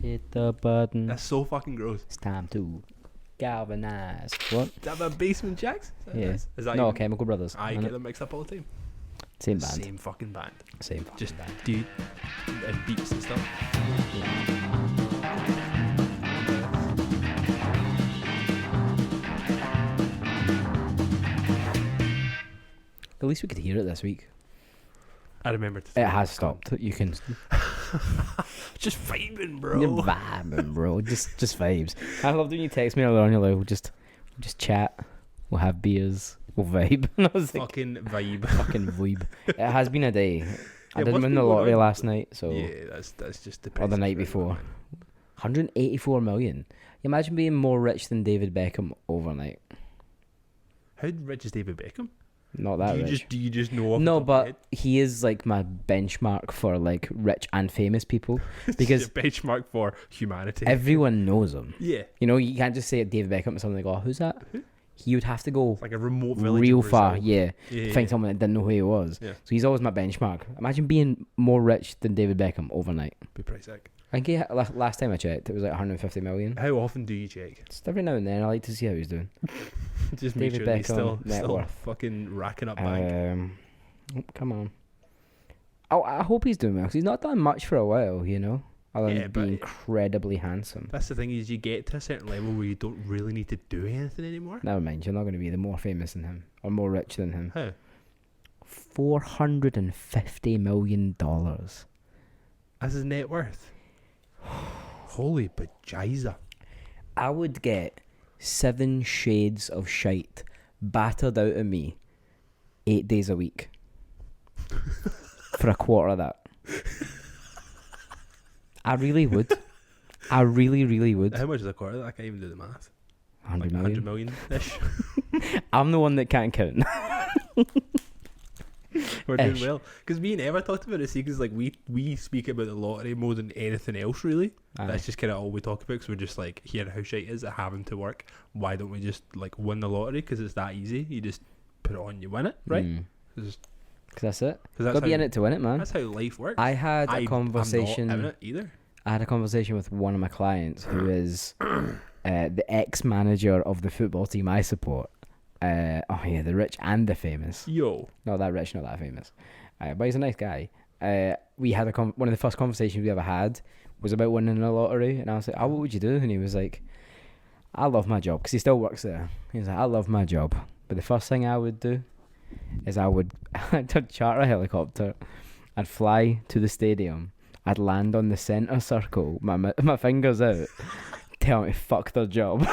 Hit the button. That's so fucking gross. It's time to galvanize. What? Is that about Basement Jacks? Yeah. Is that No, even- Chemical Brothers. I innit? get them mixed up all the time. Same band. Same fucking band. Same fucking Just band. dude and beats and stuff. At least we could hear it this week. I remember. It has stopped. You can. Just vibing, bro. You're vibing, bro. Just vibes. I loved when you text me earlier on. You're like, we'll just chat. We'll have beers. We'll vibe. And I was like, Fucking vibe. fucking vibe. It has been a day. I Yeah, didn't what's win been the going lottery on? last night, so Yeah, that's just or depressing. the night for before. everyone. 184 million. You imagine being more rich than David Beckham overnight. How rich is David Beckham? Not that rich. Do you just know? Off No, the top of your but he is like my benchmark for like rich and famous people head? because It's your benchmark for humanity. everyone knows him. Yeah, You know, you can't just say David Beckham to someone like, "Oh, who's that?" He would have to go it's like a remote village. real in far, Brazil. yeah, Yeah, to find someone that didn't know who he was. Yeah. So he's always my benchmark. Imagine being more rich than David Beckham overnight. Be pretty sick. I think last time I checked, it was like 150 million. How often do you check? Just every now and then, I like to see how he's doing. Just make David sure that he's Beckham, net still worth. fucking racking up bank. Come on. Oh, I hope he's doing well because he's not done much for a while, you know. Other Yeah, than but- being incredibly handsome. That's the thing is you get to a certain level where you don't really need to do anything anymore. Never mind, you're not going to be the more famous than him or more rich than him. How? $450 million. That's his net worth. Holy bejiza. I would get 7 shades of shite battered out of me 8 days a week for a quarter of that. I really would. I really, really would. How much is a quarter? I can't even do the math. 100 Like million. 100 million-ish. I'm the one that can't count. We're doing Ish. well. Because me and Emma talked about it, see, because like, we speak about the lottery more than anything else, really. Aye. That's just kind of all we talk about, because we're just like, hearing how shite it is at having to work. Why don't we just like win the lottery? Because it's that easy. You just put it on, you win it, right? Because Because that's it. that's, Got to be how- in it to win it, man. that's how life works. I had a I'm conversation. not in it either. I had a conversation with one of my clients who is the ex-manager of the football team I support. The rich and the famous. Yo. Not that rich, not that famous. But he's a nice guy. We had one of the first conversations we ever had was about winning the lottery, and I was like, "Oh, what would you do?" And he was like, "I love my job," because he still works there. He was like, "I love my job, but the first thing I would do is I'd charter a helicopter, I'd fly to the stadium, I'd land on the centre circle, my fingers out, tell me fuck their job."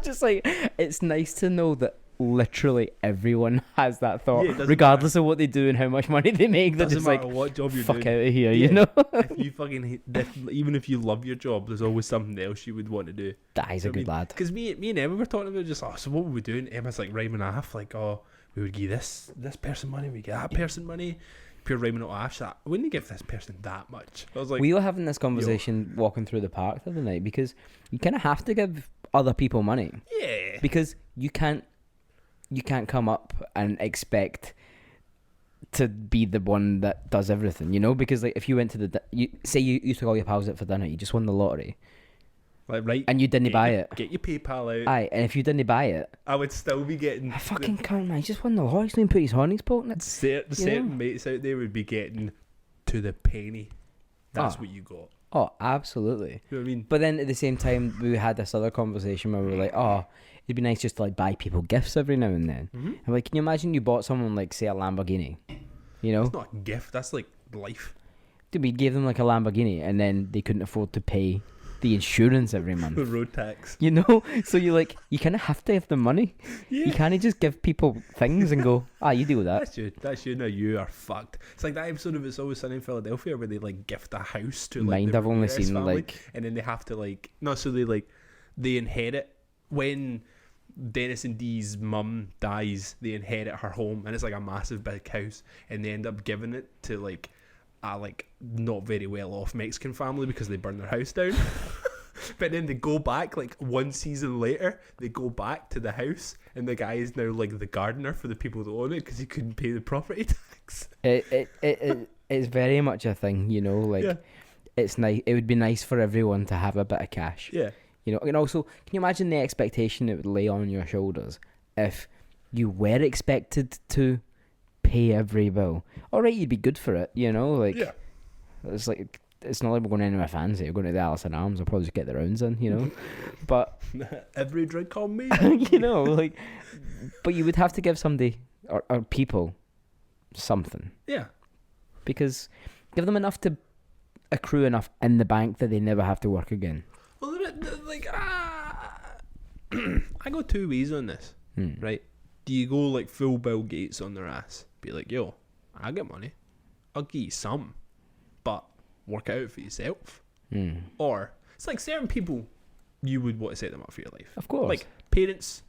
Just like, it's nice to know that literally everyone has that thought, Yeah, it doesn't regardless of what they do and how much money they make. They're Doesn't just matter like, what job you're fuck doing. out of here, Yeah. you know? If you fucking even if you love your job, there's always something else you would want to do. He's a good lad. Because me and Emma were talking about just, so what would we do? And Emma's like rhyming off, like, oh, we would give this person money, we give that person money. Pure rhyming off. So I wouldn't give this person that much. I was like, We were having this conversation walking through the park the other night because you kind of have to give other people money yeah. because you can't come up and expect to be the one that does everything, you know? Because like if you went to you took all your pals out for dinner, you just won the lottery Like, right. and you didn't buy it. Get your PayPal out. Aye, and if you didn't buy it, I would still be getting. I fucking can't, man. He just won the lottery. He's going to put his horn in his pocket. Certain mates out there would be getting to the penny. That's Ah. what you got. Oh, absolutely. You know what I mean? But then at the same time, we had this other conversation where we were like, oh, it'd be nice just to like buy people gifts every now and then. Mm-hmm. I'm like, can you imagine you bought someone like, say, a Lamborghini? You know? It's not a gift. That's like life. Dude, we gave them like a Lamborghini and then they couldn't afford to pay the insurance every month. The road tax. You know? So you kind of have to have the money. Yeah. You can't just give people things and go, you deal with that. That's you. Now you are fucked. It's like that episode of It's Always Sunny in Philadelphia where they like gift a house to like Mind, the I've only Ramirez seen family, like, and then they have to like they inherit when Dennis and Dee's mum dies. They inherit her home, and it's like a massive big house, and they end up giving it to like a not very well off Mexican family because they burn their house down. But then they go back like one season later. They go back to the house, and the guy is now like the gardener for the people that own it because he couldn't pay the property tax. it's very much a thing, you know? Like, Yeah. it's nice. It would be nice for everyone to have a bit of cash. Yeah. You know, and also, can you imagine the expectation it would lay on your shoulders if you were expected to pay every bill? All right, you'd be good for it, you know, like it's like it's not like we're going anywhere fancy. We're going to the Alison Arms. We'll probably just get the rounds in, you know. But every drink on me, you know, like, but you would have to give somebody or people something. Yeah, because give them enough to accrue enough in the bank that they never have to work again. Well, like, I go two ways on this, right? Do you go like full Bill Gates on their ass? Be like, yo, I get money, I'll give you some, but work it out for yourself. Or it's like certain people, you would want to set them up for your life. Of course. Like parents,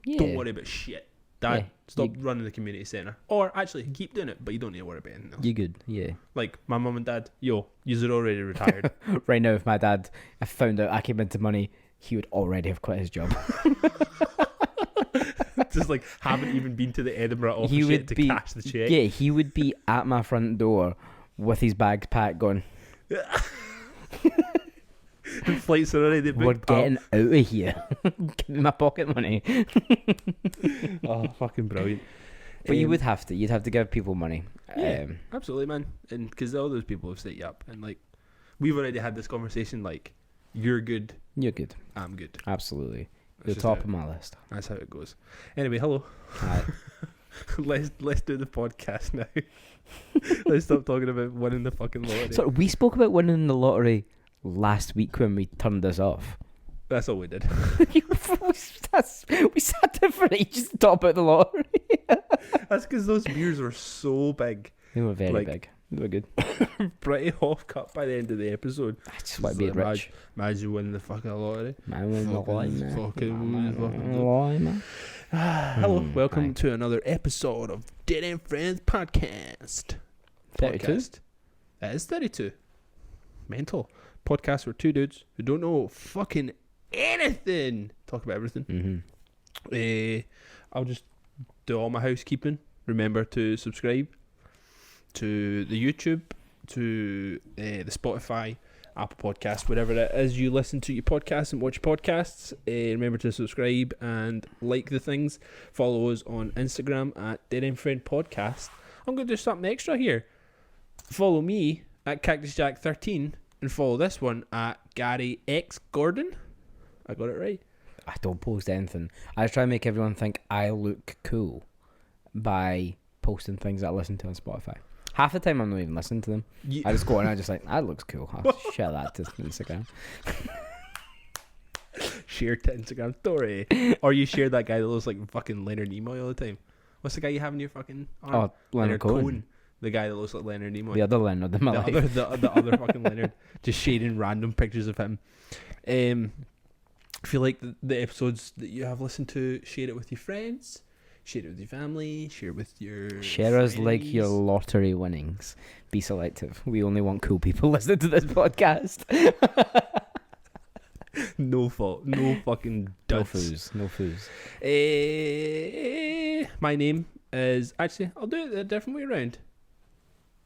don't worry about shit. Dad, Yeah, stop running the community centre. Or actually, keep doing it, but you don't need to worry about anything else. You good, yeah. Like my mum and dad, yo, you're already retired. Right now, if my dad found out I came into money, he would already have quit his job. Just like haven't even been to the Edinburgh office yet to cash the check. Yeah, he would be at my front door with his bags packed going, The flights are already booked. we're getting out of here. Give me my pocket money. Oh, fucking brilliant. But you would have to. You'd have to give people money. Yeah, absolutely, man. And because all those people have set you up. And like, we've already had this conversation, like, you're good. You're good. I'm good. Absolutely. That's You're just top how- of my list. That's how it goes. Anyway, hello. Hi. Let's do the podcast now. Let's stop talking about winning the fucking lottery. So we spoke about winning the lottery last week when we turned this off. That's all we did. We sat there for ages to talk about the lottery. That's because those beers were so big. They were very Like- big. They were good. Pretty half cut by the end of the episode. I just want to be rich. Imagine winning the fucking lottery. Man, win the lottery, man. Fucking Lottery, man. Hello, welcome Aye. to another episode of Dead End Friends Podcast. 32? Podcast. That is 32. Mental. Podcast where two dudes who don't know fucking anything talk about everything. I'll just do all my housekeeping. Remember to subscribe to the YouTube, to the Spotify, Apple Podcasts, whatever it is you listen to your podcasts and watch podcasts. Remember to subscribe and like the things. Follow us on Instagram at Dead End Friend Podcast. I'm going to do something extra here. Follow me at CactusJack13 and follow this one at Gary X Gordon. I got it right. I don't post anything. I just try to make everyone think I look cool by posting things that I listen to on Spotify. Half the time I'm not even listening to them. I just go on and I just like, that looks cool. I'll share that to Instagram. Share to Instagram story. Or you share that guy that looks like fucking Leonard Nimoy all the time. What's the guy you have in your fucking arm? Oh, Leonard Cohen. The guy that looks like Leonard Nimoy. The other Leonard in my life. The other fucking Leonard. Just sharing random pictures of him. I feel like the episodes that you have listened to, share it with your friends, share it with your family, share it with your Share us like your friends. lottery winnings. Be selective. We only want cool people listening to this podcast. No fault. No fucking duds. No foos. My name is... Actually, I'll do it a different way around.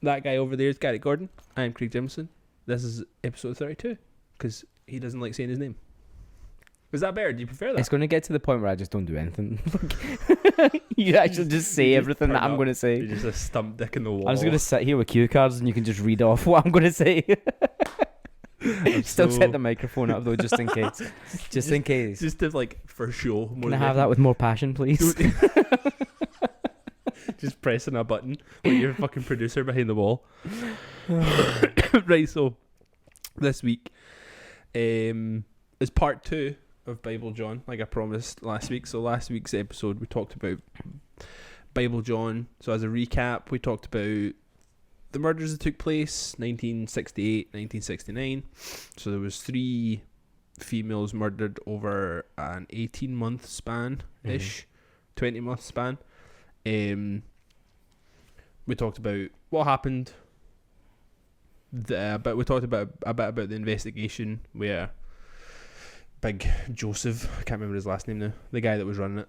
That guy over there is Gary Gordon. I am Craig Jimson. This is episode 32. Because he doesn't like saying his name. Is that better? Do you prefer that? It's going to get to the point where I just don't do anything. You actually just say everything that I'm going to say. You're just a stump dick in the wall. I'm just going to sit here with cue cards and you can just read off what I'm going to say. Still set the microphone up though, just in case. Just in case. Just to, like, for show. More Can I than have that with more passion, please? Just pressing a button like you're a fucking producer behind the wall. Right, so this week is part 2 of Bible John, like I promised last week. So last week's episode we talked about Bible John. So as a recap, we talked about the murders that took place 1968, 1969. So there was 3 females murdered over an 18-month span-ish, 20-month span. We talked about what happened, but we talked about a bit about the investigation where Big Joseph, I can't remember his last name now, the guy that was running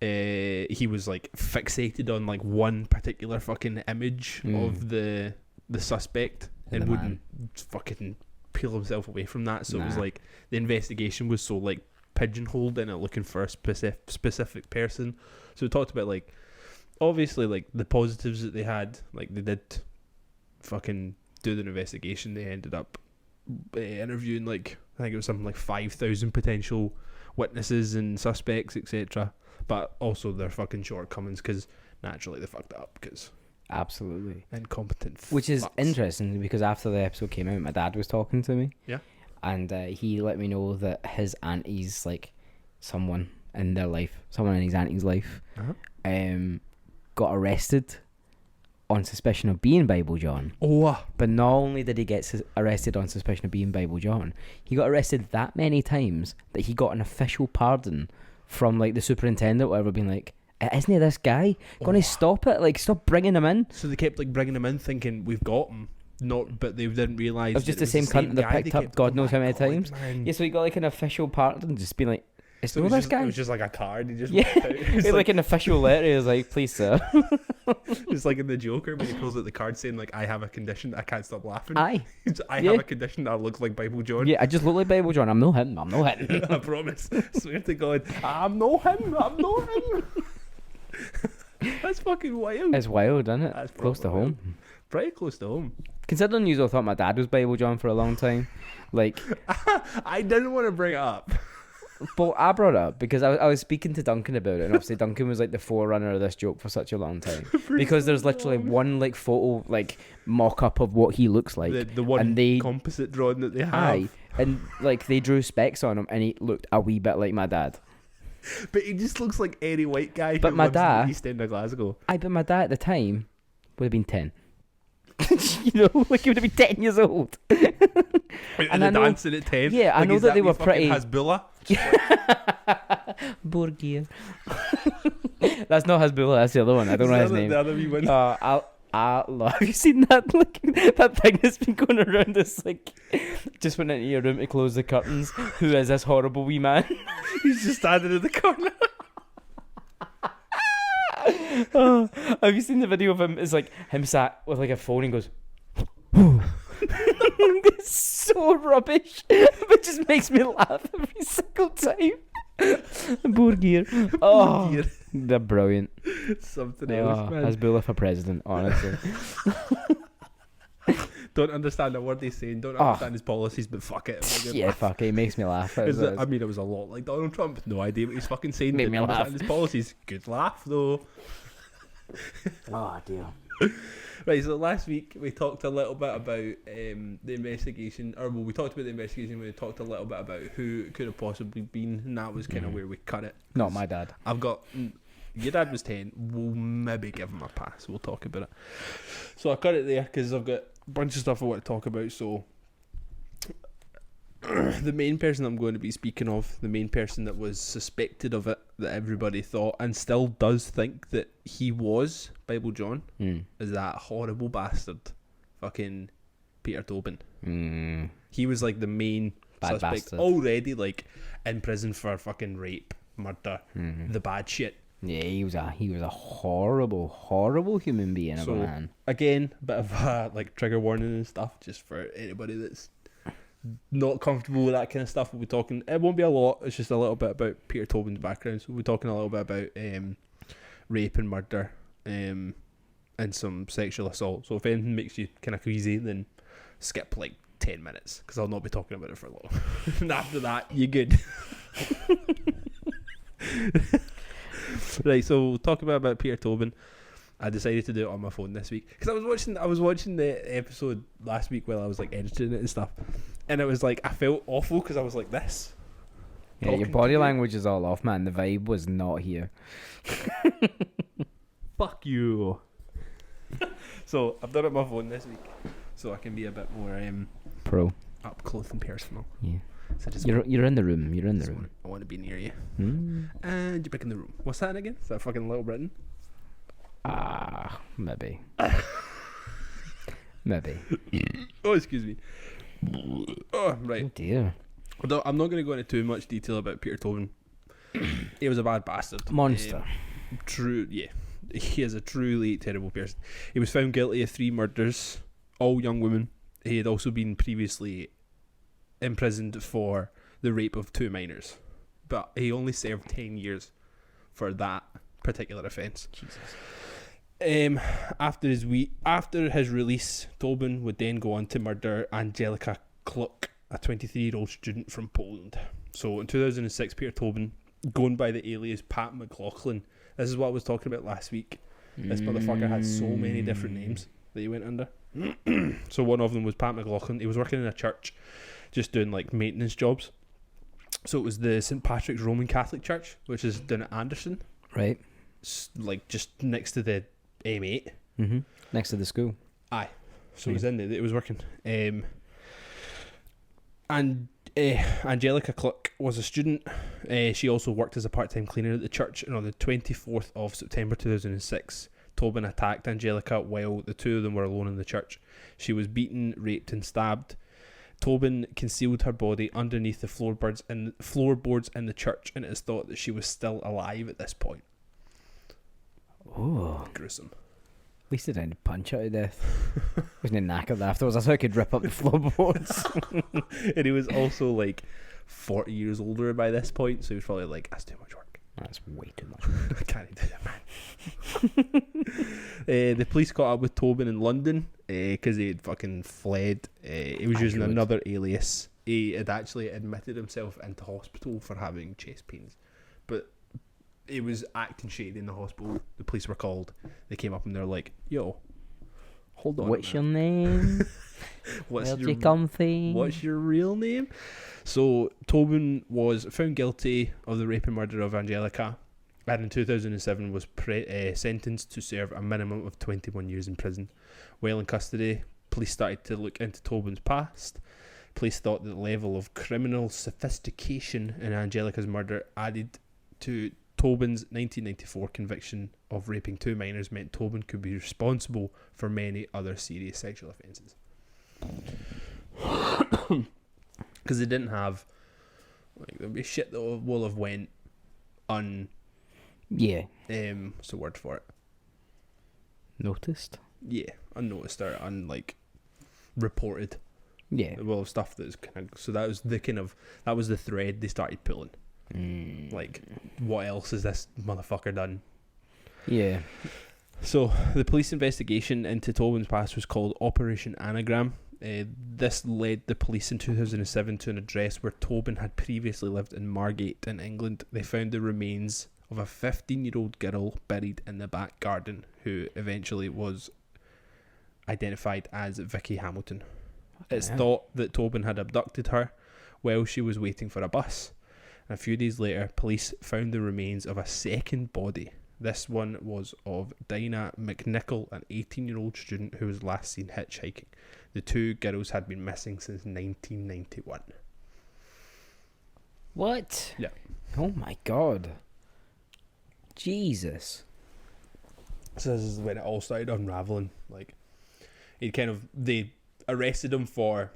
it, he was like fixated on like one particular fucking image of the suspect, and The wouldn't fucking peel himself away from that. So it was Nah. like the investigation was so like pigeonholed in it, looking for a specific person. So we talked about like obviously like the positives that they had. Like they did fucking do the investigation. They ended up interviewing like I think it was something like 5,000 potential witnesses and suspects, etc. But also their fucking shortcomings because naturally they fucked up because Absolutely. incompetent. Which is fucks. interesting because after the episode came out, my dad was talking to me. Yeah. And he let me know that his auntie's like someone in their life, someone in his auntie's life, got arrested on suspicion of being Bible John. Oh, But not only did he get arrested on suspicion of being Bible John, he got arrested that many times that he got an official pardon from like the superintendent or whatever, being like, isn't he this guy? Gonna stop it? Like, stop bringing him in. so they kept like bringing him in, thinking we've got him. Not, but they didn't realise It was just that the same cunt that guy picked they up kept- God oh knows my how many God, times. man. Yeah, so he got like an official pardon, just being like, it's So not this it guy. was just like a card. He just Yeah. whipped out. He It's had like, like an official letter. He was like, please, sir. it's like in the Joker when he pulls out the card saying like I have a condition, I can't stop laughing. Aye. I Yeah. have a condition that looks like Bible John. Yeah, I just look like Bible John. I'm no him. I'm no him. I promise. Swear to God, I'm no him. I'm no him. That's fucking wild. It's wild, isn't it? That's Close to proper wild. home. Pretty close to home. Considering you all thought my dad was Bible John for a long time, like, I didn't want to bring it up. but I brought it up because I was speaking to Duncan about it, and obviously Duncan was like the forerunner of this joke for such a long time because there's literally one like photo, like mock up of what he looks like. The one and they- composite drawing that they have. Aye, and like they drew specs on him, and he looked a wee bit like my dad. But he just looks like any white guy But who my lives in dad- the East End of Glasgow. But my dad at the time would have been 10. You know, like he would have been 10 years old. And I know- dancing at 10. Yeah, I know is that they wee were fucking pretty- Hasbulla? Borgia. That's not Hasbulla, that's the other one. I don't know his name. The other wee one. I love. Have you seen that? Like that thing that's been going around. This like, just went into your room to close the curtains. Who is this horrible wee man? He's just standing in the corner. Oh, have you seen the video of him? It's like him sat with like a phone and goes. It's so rubbish, but just makes me laugh every single time. Borgia. Oh, Dear. they're brilliant. Something else, man. Hasbulla for president, honestly. Don't understand a word he's saying. Don't understand his policies, but fuck it. I'm gonna Yeah, laugh. fuck it. It makes me laugh. Is it- I mean, it was a lot like Donald Trump. No idea what he's fucking saying. Made Didn't me understand laugh. his policies. Good laugh, though. Oh, dear. Right, so last week we talked a little bit about the investigation, or well, we talked about the investigation. We talked a little bit about who it could have possibly been, and that was kind of where we cut it. Not my dad. I've got your dad was 10. We'll maybe give him a pass. We'll talk about it. So I cut it there because I've got a bunch of stuff I want to talk about. So the main person I'm going to be speaking of, the main person that was suspected of it, that everybody thought and still does think that he was Bible John, is that horrible bastard, fucking Peter Tobin. He was like the main Bad suspect bastard. already, like in prison for fucking rape, murder, the bad shit. Yeah, he was a horrible, horrible human being of a man. Again, bit of a like trigger warning and stuff, just for anybody that's not comfortable with that kind of stuff. We'll be talking. It won't be a lot. It's just a little bit about Peter Tobin's background. So we'll be talking a little bit about rape and murder, and some sexual assault. So if anything makes you kind of queasy, then skip like 10 minutes because I'll not be talking about it for long. And after that, you good. Right, so we'll talk about Peter Tobin. I decided to do it on my phone this week because I was watching the episode last week while I was like editing it and stuff, and it was like I felt awful because I was like this. Yeah, your talking body to you. language is all off, man. The vibe was not here. Fuck you. So I've done it on my phone this week, so I can be a bit more Pro. up close and personal. Yeah. So just You're in the room. You're in the room. I want to be near you, Mm. and you're back in the room. What's that again? Is that fucking Little Britain? Maybe. Maybe. Oh, excuse me. Oh, right. Oh dear. Although I'm not going to go into too much detail about Peter Tobin. He was a bad bastard. Monster. True, yeah. He is a truly terrible person. He was found guilty of 3 murders, all young women. he had also been previously imprisoned for the rape of 2 minors, but he only served 10 years for that particular offence. Jesus. After his release, Tobin would then go on to murder Angelica Kluck, a 23-year-old student from Poland. So in 2006, Peter Tobin, going by the alias Pat McLaughlin, this is what I was talking about last week. This motherfucker had so many different names that he went under. So one of them was Pat McLaughlin. He was working in a church, just doing like maintenance jobs. So it was the St. Patrick's Roman Catholic Church, which is down at Anderson. Right. Like just next to the M8. Mm-hmm. Next to the school. Aye. So it was in there. It was working. Angelica Kluck was a student. She also worked as a part-time cleaner at the church, and on the 24th of September 2006, Tobin attacked Angelica while the two of them were alone in the church. She was beaten, raped and stabbed. Tobin concealed her body underneath the floorboards in the church, and it is thought that she was still alive at this point. Oh. Gruesome. At least they didn't punch her to death. Wasn't knackered afterwards. That's how I could rip up the floorboards. And he was also like 40 years older by this point, so he was probably like, that's too much work. That's way too much work. I can't do it, man. The police caught up with Tobin in London because he had fucking fled. He was using another alias. He had actually admitted himself into hospital for having chest pains, but he was acting shady in the hospital. The police were called. They came up and they're like, yo, hold on. What's your name? Where'd you come from? What's your real name? So Tobin was found guilty of the rape and murder of Angelica, and in 2007 was sentenced to serve a minimum of 21 years in prison. While in custody, police started to look into Tobin's past. Police thought that the level of criminal sophistication in Angelica's murder added to Tobin's 1994 conviction of raping 2 minors meant Tobin could be responsible for many other serious sexual offences. Because they didn't have, like, there'd be shit that will have went Yeah. what's the word for it? Noticed? Yeah, unnoticed or reported. Yeah. Well, stuff that's kind of, so that was the thread they started pulling. Like, what else has this motherfucker done? Yeah. So the police investigation into Tobin's past was called Operation Anagram. This led the police in 2007 to an address where Tobin had previously lived in Margate in England. They found the remains of a 15-year-old girl buried in the back garden, who eventually was identified as Vicky Hamilton. It's thought that Tobin had abducted her while she was waiting for a bus. A few days later, police found the remains of a second body. This one was of Dinah McNichol, an 18-year-old student who was last seen hitchhiking. The two girls had been missing since 1991. What? Yeah. Oh my god. Jesus. So this is when it all started unraveling. Like, they arrested him for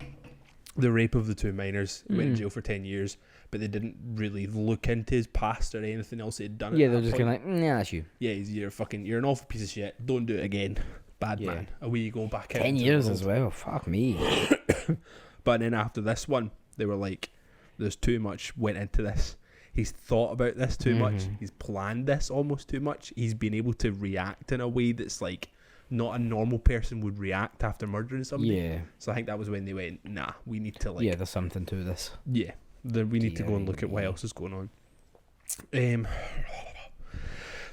the rape of the 2 miners. He went in jail for 10 years. But they didn't really look into his past or anything else he'd done. Yeah, they're just kind of like, nah, that's you. Yeah, you're an awful piece of shit. Don't do it again. Bad man. Away you go back out. 10 years as well. Fuck me. But then after this one, they were like, there's too much went into this. He's thought about this too much. He's planned this almost too much. He's been able to react in a way that's like not a normal person would react after murdering somebody. Yeah. So I think that was when they went, nah, we need to like... Yeah, there's something to this. Yeah. We need to go and look at what else is going on.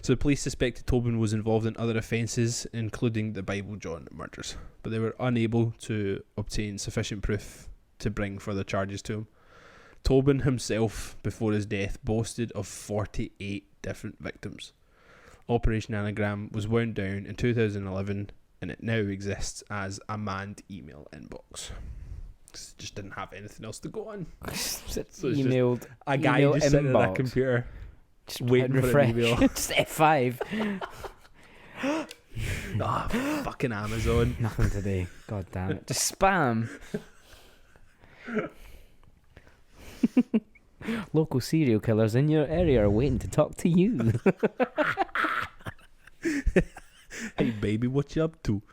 So the police suspected Tobin was involved in other offences, including the Bible John murders, but they were unable to obtain sufficient proof to bring further charges to him. Tobin himself, before his death, boasted of 48 different victims. Operation Anagram was wound down in 2011, and it now exists as a manned email inbox. Just didn't have anything else to go on. So emailed a guy email just sitting inbox. at a computer Just waiting for refresh. an email. Just F5. Fucking Amazon. Nothing today. God damn it. Just spam. Local serial killers in your area are waiting to talk to you. Hey baby, what you up to?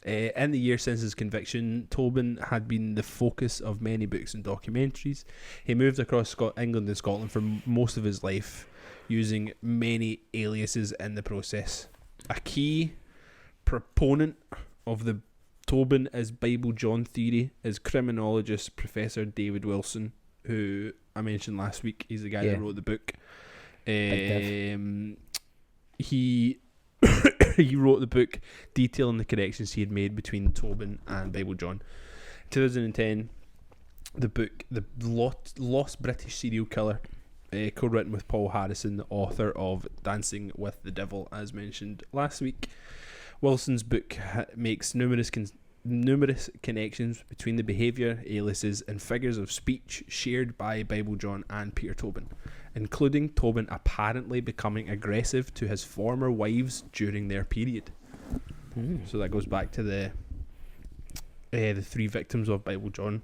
In the year since his conviction, Tobin had been the focus of many books and documentaries. He moved across England and Scotland for most of his life, using many aliases in the process. A key proponent of the Tobin is Bible John theory is criminologist Professor David Wilson, who I mentioned last week. He's the guy that wrote the book. He he wrote the book detailing the connections he had made between Tobin and Bible John. In 2010, the book The Lost British Serial Killer, co-written with Paul Harrison, the author of Dancing with the Devil, as mentioned last week. Wilson's book makes numerous connections between the behaviour, aliases and figures of speech shared by Bible John and Peter Tobin, including Tobin apparently becoming aggressive to his former wives during their period. So that goes back to the 3 victims of Bible John,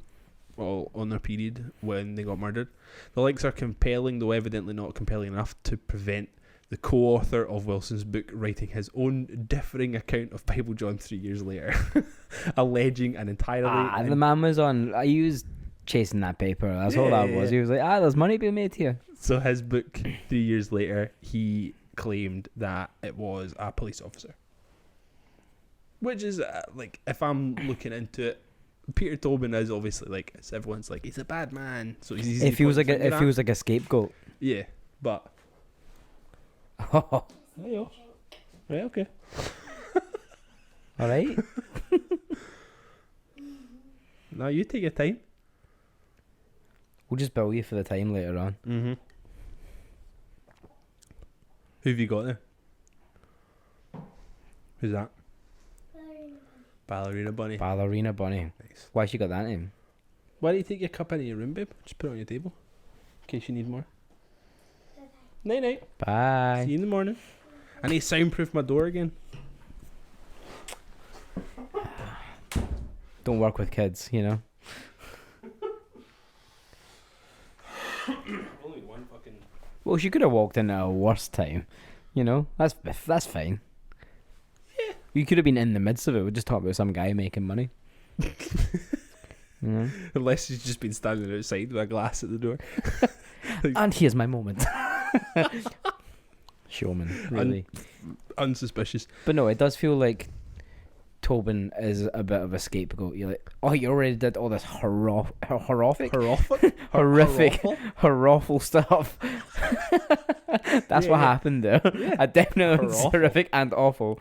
all on their period when they got murdered. The links are compelling, though evidently not compelling enough to prevent the co-author of Wilson's book writing his own differing account of Bible John 3 years later, alleging an entirely... the man was on... He was chasing that paper. That's all that was. He was like, there's money being made here. So his book, 3 years later, he claimed that it was a police officer. Which is, if I'm looking into it, Peter Tobin is obviously, everyone's like, he's a bad man. So he's easy. If he was like a scapegoat. Yeah, but... Oh. Right, okay. All right. Now you take your time. We'll just bill you for the time later on. Mm-hmm. Who have you got there? Who's that? Ballerina Bunny. Ballerina Bunny. Nice. Why she got that name? Why don't you take your cup into your room, babe? Just put it on your table. In case you need more. Night night. Bye. See you in the morning. I need to soundproof my door again. Don't work with kids, you know. Only one fucking... Well, she could have walked in at a worse time, you know. That's fine. Yeah. You could have been in the midst of it. We're just talking about some guy making money. You know? Unless she's just been standing outside with a glass at the door. And here's my moment. Showman, really. Unsuspicious. But no, it does feel like Tobin is a bit of a scapegoat. You're like, oh, you already did all this horrific stuff. That's what happened there. Yeah. I definitely was horrific and awful.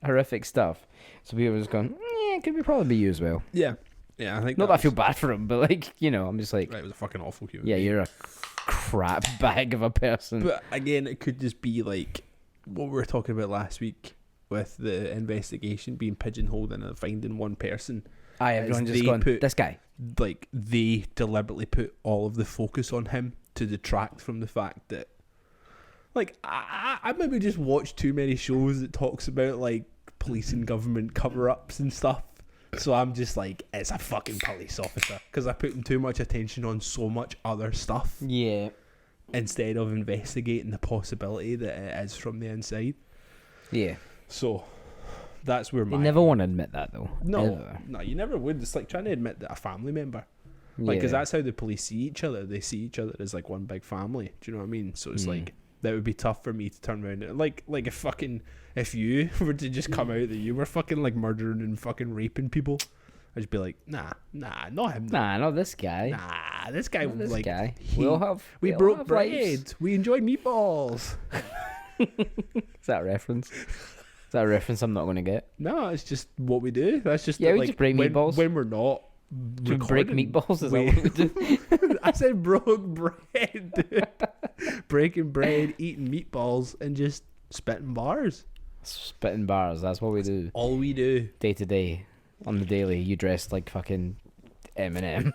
Horrific stuff. So people were just going, it could probably be you as well. Yeah. Yeah, I think not that I feel bad for him, but I'm just like, right, it was a fucking awful human. Yeah, you're a crap bag of a person. But again, it could just be like what we were talking about last week with the investigation being pigeonholed and finding one person. Everyone just gone, this guy. Like, they deliberately put all of the focus on him to detract from the fact that, like, I maybe just watched too many shows that talks about, like, police and government cover-ups and stuff. So I'm just like, it's a fucking police officer. Because I put too much attention on so much other stuff. Yeah. Instead of investigating the possibility that it is from the inside. Yeah. So, that's where You never want to admit that, though. No, you never would. It's like trying to admit that a family member. Like, because that's how the police see each other. They see each other as, like, one big family. Do you know what I mean? So it's like, that would be tough for me to turn around and, like if you were to just come out that you were fucking, like, murdering and fucking raping people, I'd just be like, nah, not him. Nah, not this guy. Nah, this guy, not this like, guy. We broke bread. Lives. We enjoyed meatballs. Is that a reference? Is that a reference I'm not going to get? No, it's just what we do. That's just we like, just break meatballs. When we're not to break meatballs, is that what we do? I said broke bread, dude. Breaking bread, eating meatballs, and just spitting bars. Spitting bars, that's what we do. All we do. Day to day. On the daily, you dressed like fucking Eminem.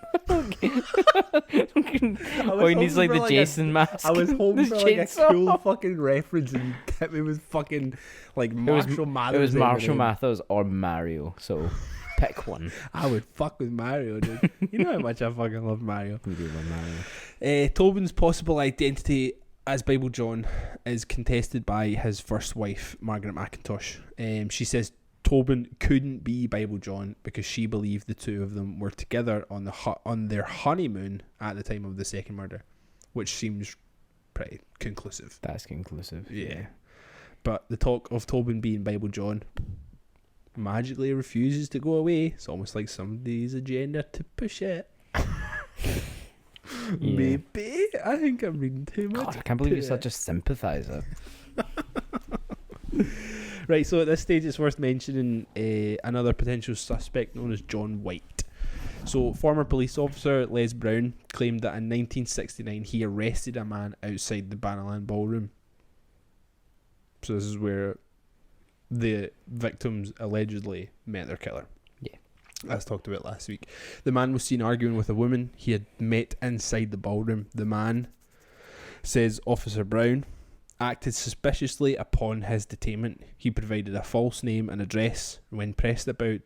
He needs like the Jason mask. I was hoping for like a cool fucking reference and hit me with fucking like Marshall Mathers. It was Marshall Mathers or Mario, so pick one. I would fuck with Mario, dude. You know how much I fucking love Mario. We do love Mario. Tobin's possible identity as Bible John is contested by his first wife, Margaret McIntosh. She says Tobin couldn't be Bible John because she believed the two of them were together on their honeymoon at the time of the second murder, which seems pretty conclusive. That's conclusive. Yeah. But the talk of Tobin being Bible John magically refuses to go away. It's almost like somebody's agenda to push it. Yeah. Maybe. I think I'm reading too much. God, I can't believe you're into such a sympathizer. Right, so at this stage it's worth mentioning another potential suspect known as John White. So former police officer Les Brown claimed that in 1969 he arrested a man outside the Bannerland Ballroom. So this is where the victims allegedly met their killer. Yeah. As talked about last week. The man was seen arguing with a woman he had met inside the ballroom. The man, says Officer Brown, acted suspiciously upon his detainment. He provided a false name and address. When pressed about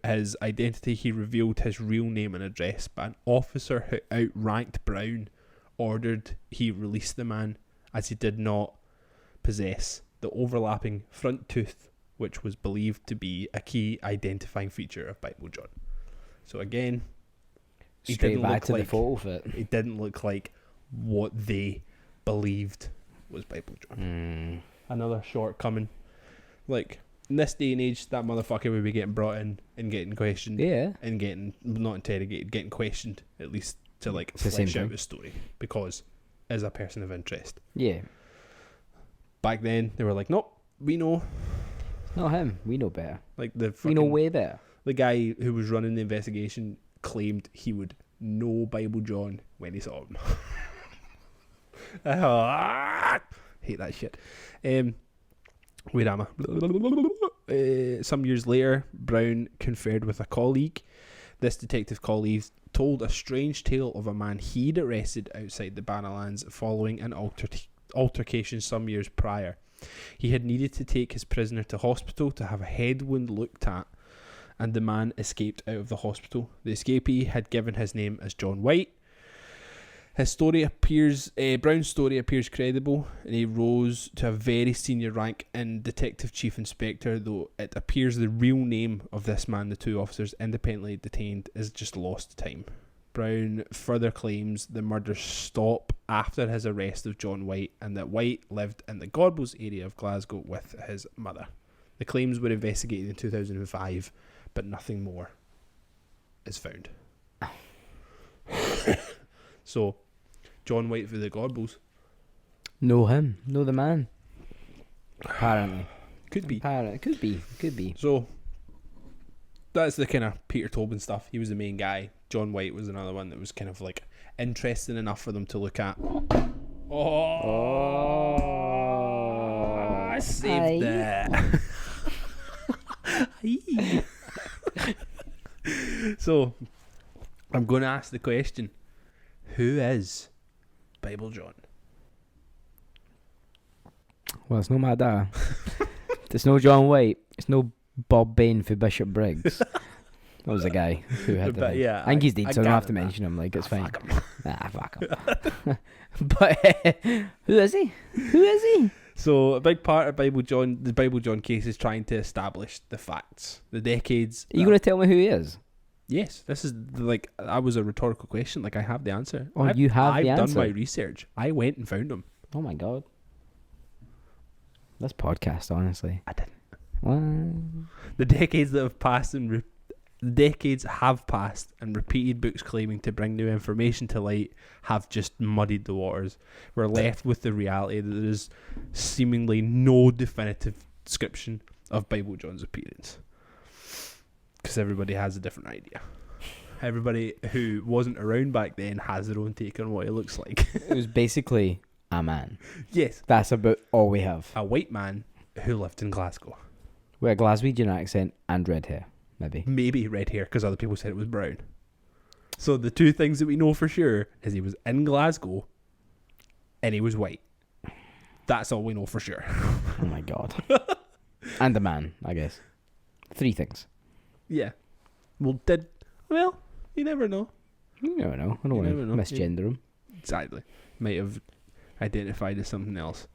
his identity, he revealed his real name and address, but an officer who outranked Brown ordered he release the man, as he did not possess the overlapping front tooth, which was believed to be a key identifying feature of Bible John. So again, he Straight didn't back look to like the photo fit. it didn't look like what they believed was Bible John. Another shortcoming. Like, in this day and age, that motherfucker would be getting brought in and getting questioned. Yeah. And getting, not interrogated, getting questioned, at least to like It's the same flesh out thing. his story. Because, as a person of interest. Yeah. Back then, they were like, nope, we know. Not him. We know better. Like, the We know fucking, way better. the guy who was running the investigation claimed he would know Bible John when he saw him. Hate that shit. Where am I? Some years later, Brown conferred with a colleague. This detective colleague told a strange tale of a man he'd arrested outside the Bannerlands following an altercation some years prior. He had needed to take his prisoner to hospital to have a head wound looked at, and the man escaped out of the hospital. The escapee had given his name as John White. His story appears, Brown's story appears credible, and he rose to a very senior rank in Detective Chief Inspector, though it appears the real name of this man the two officers independently detained is just lost to time. Brown further claims the murders stop after his arrest of John White, and that White lived in the Gorbals area of Glasgow with his mother. The claims were investigated in 2005, but nothing more is found. So, John White for the Gorbals. Know him. Know the man. Apparently. Could be. Could be. So, that's the kind of Peter Tobin stuff. He was the main guy. John White was another one that was kind of like interesting enough for them to look at. I saved that. So, I'm going to ask the question. Who is Bible John? Well, it's no my dad. It's no John White. It's no Bob Bain for Bishop Briggs. That was a guy who had the But thing. yeah, I think he's dead, so I don't have to gathered that. mention him. Like, it's fine. Fuck him. Nah, fuck him. But who is he? Who is he? So a big part of the Bible John case is trying to establish the facts, the decades. Are you going to tell me who he is? Yes, this is like that was a rhetorical question. Like I have the answer. Oh, you have the I've answer? done my research. I went and found him. Oh my god. This podcast, honestly. I didn't. Well, The decades that have passed and decades have passed, and repeated books claiming to bring new information to light have just muddied the waters. We're left with the reality that there is seemingly no definitive description of Bible John's appearance, because everybody has a different idea. Everybody who wasn't around back then has their own take on what he looks like. it was basically a man. Yes, That's about all we have. a white man who lived in Glasgow. With a Glaswegian accent and red hair, maybe. Maybe red hair, because other people said it was brown. So the two things that we know for sure is he was in Glasgow and he was white. That's all we know for sure. Oh my god. And a man, I guess. 3 things. Yeah. Well, you never know. You never know. I don't You want never to know. misgender him. Exactly. Might have identified as something else.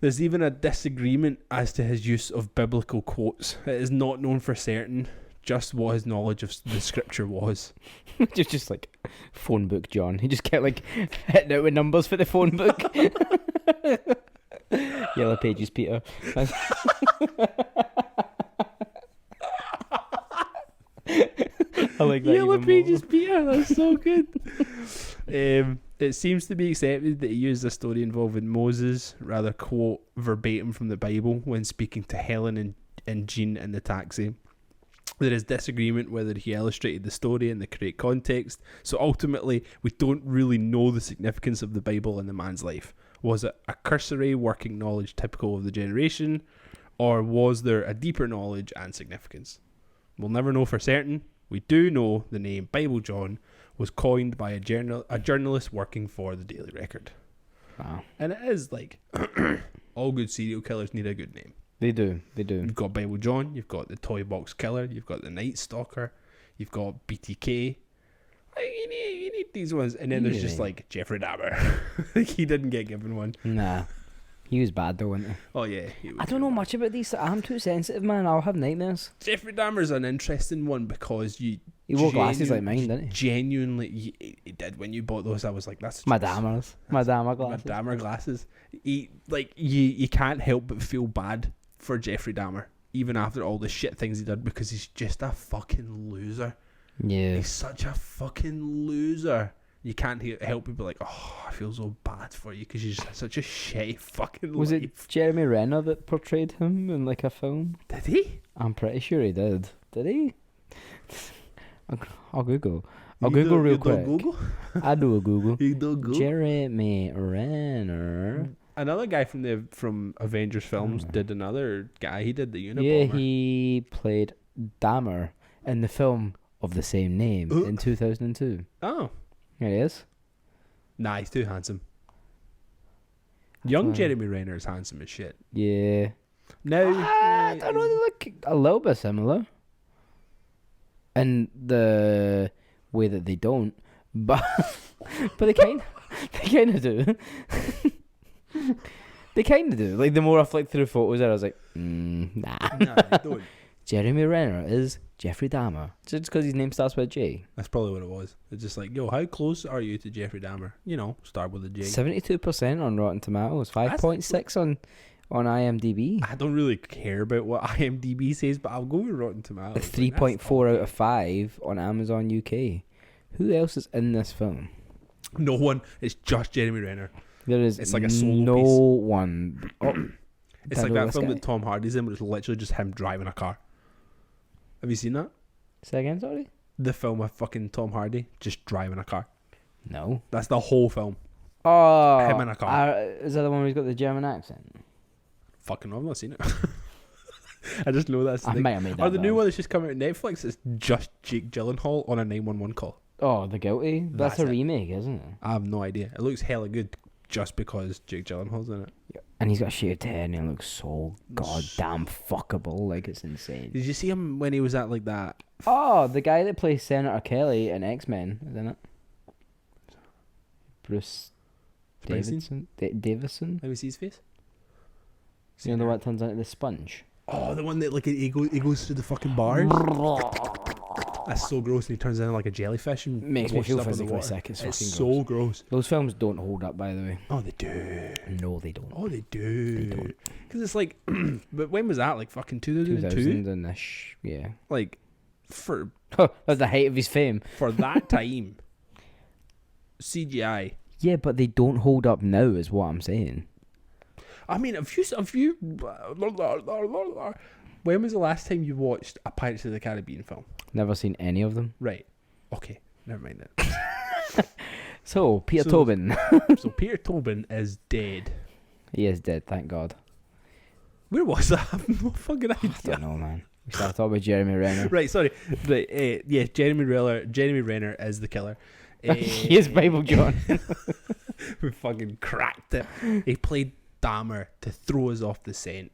There's even a disagreement as to his use of biblical quotes. It is not known for certain just what his knowledge of the scripture was. just like phone book John. He just kept like hitting out with numbers for the phone book. Yellow Pages Peter. I like that. Yellow even Pages more. Peter, that's so good. It seems to be accepted that he used a story involving Moses, rather quote verbatim from the Bible, when speaking to Helen and Jean in the taxi. There is disagreement whether he illustrated the story in the correct context, so ultimately we don't really know the significance of the Bible in the man's life. Was it a cursory working knowledge typical of the generation, or was there a deeper knowledge and significance? We'll never know for certain. We do know the name Bible John was coined by a journalist working for the Daily Record. Wow. And it is like, all good serial killers need a good name. They do. You've got Bible John, you've got the Toy Box Killer, you've got the Night Stalker, you've got BTK. Like, you need these ones. And then there's just like Jeffrey Dahmer. Like, he didn't get given one. Nah. He was bad though, wasn't he? Oh yeah. I don't know much about these. I'm too sensitive, man. I'll have nightmares. Jeffrey Dahmer's an interesting one because He wore glasses like mine, didn't he? Genuinely, he did. When you bought those, I was like, that's My Dahmers. My Dahmer glasses. My Dahmer glasses. You can't help but feel bad for Jeffrey Dahmer, even after all the shit things he did, because he's just a fucking loser. Yeah. He's such a fucking loser. You can't help but be like, oh, I feel so bad for you because you're just such a shitty fucking Was life. it Jeremy Renner that portrayed him in like a film? Did he? I'm pretty sure he did. Did he? I'll Google. I'll You Google do- real you don't quick. Google? I do a Google. You don't Google? Jeremy Renner. Another guy from Avengers films Oh. did another guy. He did the Unabomber. Yeah, he played Dahmer in the film of the same name in 2002. Oh. There he is. Nah, he's too handsome. Young Wow. Jeremy Renner is handsome as shit. Yeah. Now, I don't know, they look a little bit similar. In the way that they don't. But but they kind of do. They kind of do. Like, the more I flicked through photos, I was like, nah. Nah, they don't. Jeremy Renner is Jeffrey Dahmer. Just because his name starts with a J. That's probably what it was. It's just like, yo, how close are you to Jeffrey Dahmer? You know, start with a J. 72% on Rotten Tomatoes. 5.6 on IMDb. I don't really care about what IMDb says, but I'll go with Rotten Tomatoes. 3.4 out of 5 on Amazon UK. Who else is in this film? No one. It's just Jeremy Renner. There is It's like a solo no piece. one. Oh, It's did I like know that this film guy? that Tom Hardy's in, but it's literally just him driving a car. Have you seen that? Say again, sorry? The film with fucking Tom Hardy just driving a car. No. That's the whole film. Oh. Him in a car. Is that the one where he's got the German accent? Fucking, I've not seen it. I just know that's the I thing. might have made that Or the new up. one that's just come out on Netflix is just Jake Gyllenhaal on a 911 call. Oh, The Guilty? That's That's a it. remake, isn't it? I have no idea. It looks hella good just because Jake Gyllenhaal's in it. And he's got shaved hair and he looks so goddamn fuckable. Like, it's insane. Did you see him when he was at like that? Oh, the guy that plays Senator Kelly in X-Men, isn't it? Bruce Springsteen? Davison? Let me see his face. You know the one that turns into the sponge? Oh, the one that like he goes through the fucking bars. That's so gross, and he turns into like a jellyfish and Makes me washes feel up in the physically water. sick. It's fucking so gross. Those films don't hold up, by the way. Oh, they do. No, they don't. Oh, they do. They don't. Because it's like, but when was that? Like fucking 2002? 2000 and ish, yeah. Like, for That's the height of his fame. that time, CGI. Yeah, but they don't hold up now, is what I'm saying. I mean, if you, when was the last time you watched a Pirates of the Caribbean film? Never seen any of them. Right. Okay. Never mind that. So, Peter Tobin. So Peter Tobin is dead. He is dead, thank God. Where was that? I have no fucking I idea. don't know, man. We started talking about Jeremy Renner. Right. Sorry. Right. Yeah. Jeremy Renner is the killer. He is Bible John. We fucking cracked it. He played Dahmer to throw us off the scent.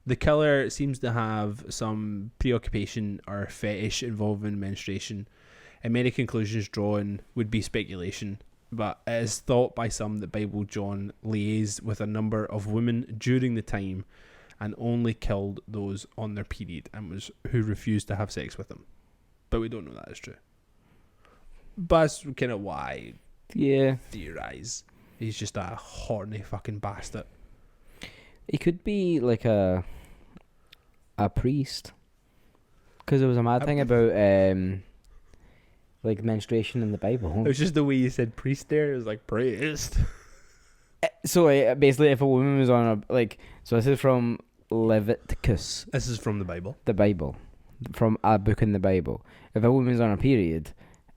The killer seems to have some preoccupation or fetish involving menstruation, and many conclusions drawn would be speculation. but it is thought by some that Bible John liaised with a number of women during the time and only killed those on their period and who refused to have sex with them. But we don't know that is true. But that's kind of why I theorise he's just a horny fucking bastard. He could be like a priest. Because there was a mad thing about like menstruation in the Bible. It was just the way you said priest there. It was like priest. So basically, if a woman was on a so this is from Leviticus. This is from the Bible. The Bible, from a book in the Bible. If a woman's on a period,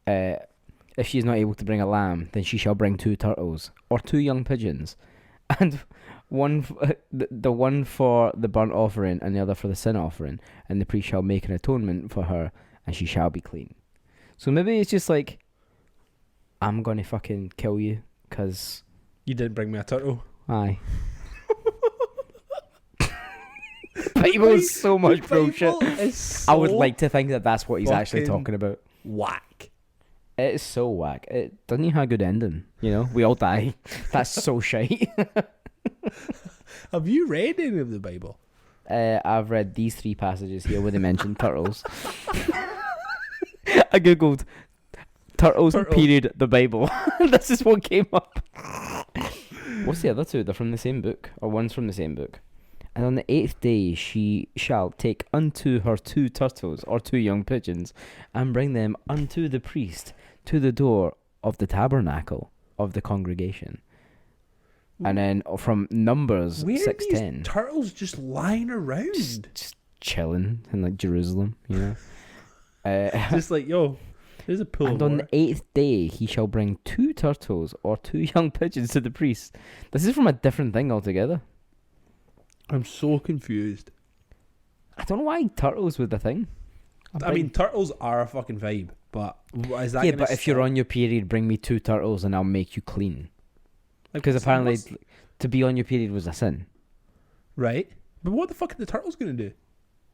if she's not able to bring a lamb, then she shall bring 2 turtles or 2 young pigeons, and the one for the burnt offering and the other for the sin offering, and the priest shall make an atonement for her, and she shall be clean. So maybe it's just like, I'm gonna fucking kill you because you didn't bring me a turtle. Aye. Bible is so much bullshit. I would like to think that that's what he's actually talking about. Whack. It is so whack. It doesn't even have a good ending. You know, we all die. That's so shite. Have you read any of the Bible? I've read these 3 passages here where they mention turtles. I googled turtles period the Bible. This is what came up. What's the other 2? They're from the same book, or one's from the same book. And on the 8th day she shall take unto her 2 turtles or 2 young pigeons, and bring them unto the priest to the door of the tabernacle of the congregation. And then from Numbers 6:10. Where are these turtles just lying around? Just chilling in like Jerusalem, you know. Just like, yo, there's a pool. And on the 8th day he shall bring 2 turtles or 2 young pigeons to the priest. This is from a different thing altogether. I'm so confused. I don't know why turtles were the thing. I mean, turtles are a fucking vibe, but is that? Yeah, but if you're on your period, bring me 2 turtles and I'll make you clean. Because apparently, to be on your period was a sin. Right. But what the fuck are the turtles going to do?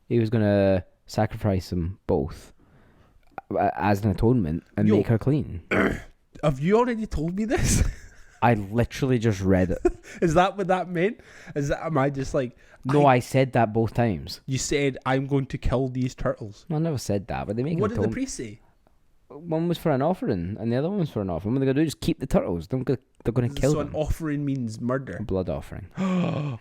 He was going to sacrifice them both as an atonement and make her clean. Have you already told me this? I literally just read it. Is that what that meant? Am I just like... No, I said that both times. You said, I'm going to kill these turtles. No, I never said that, but they make What did the priest say? One was for an offering, and the other one was for an offering. What they're going to do is keep the turtles. They're going to kill them. So an offering means murder? A blood offering.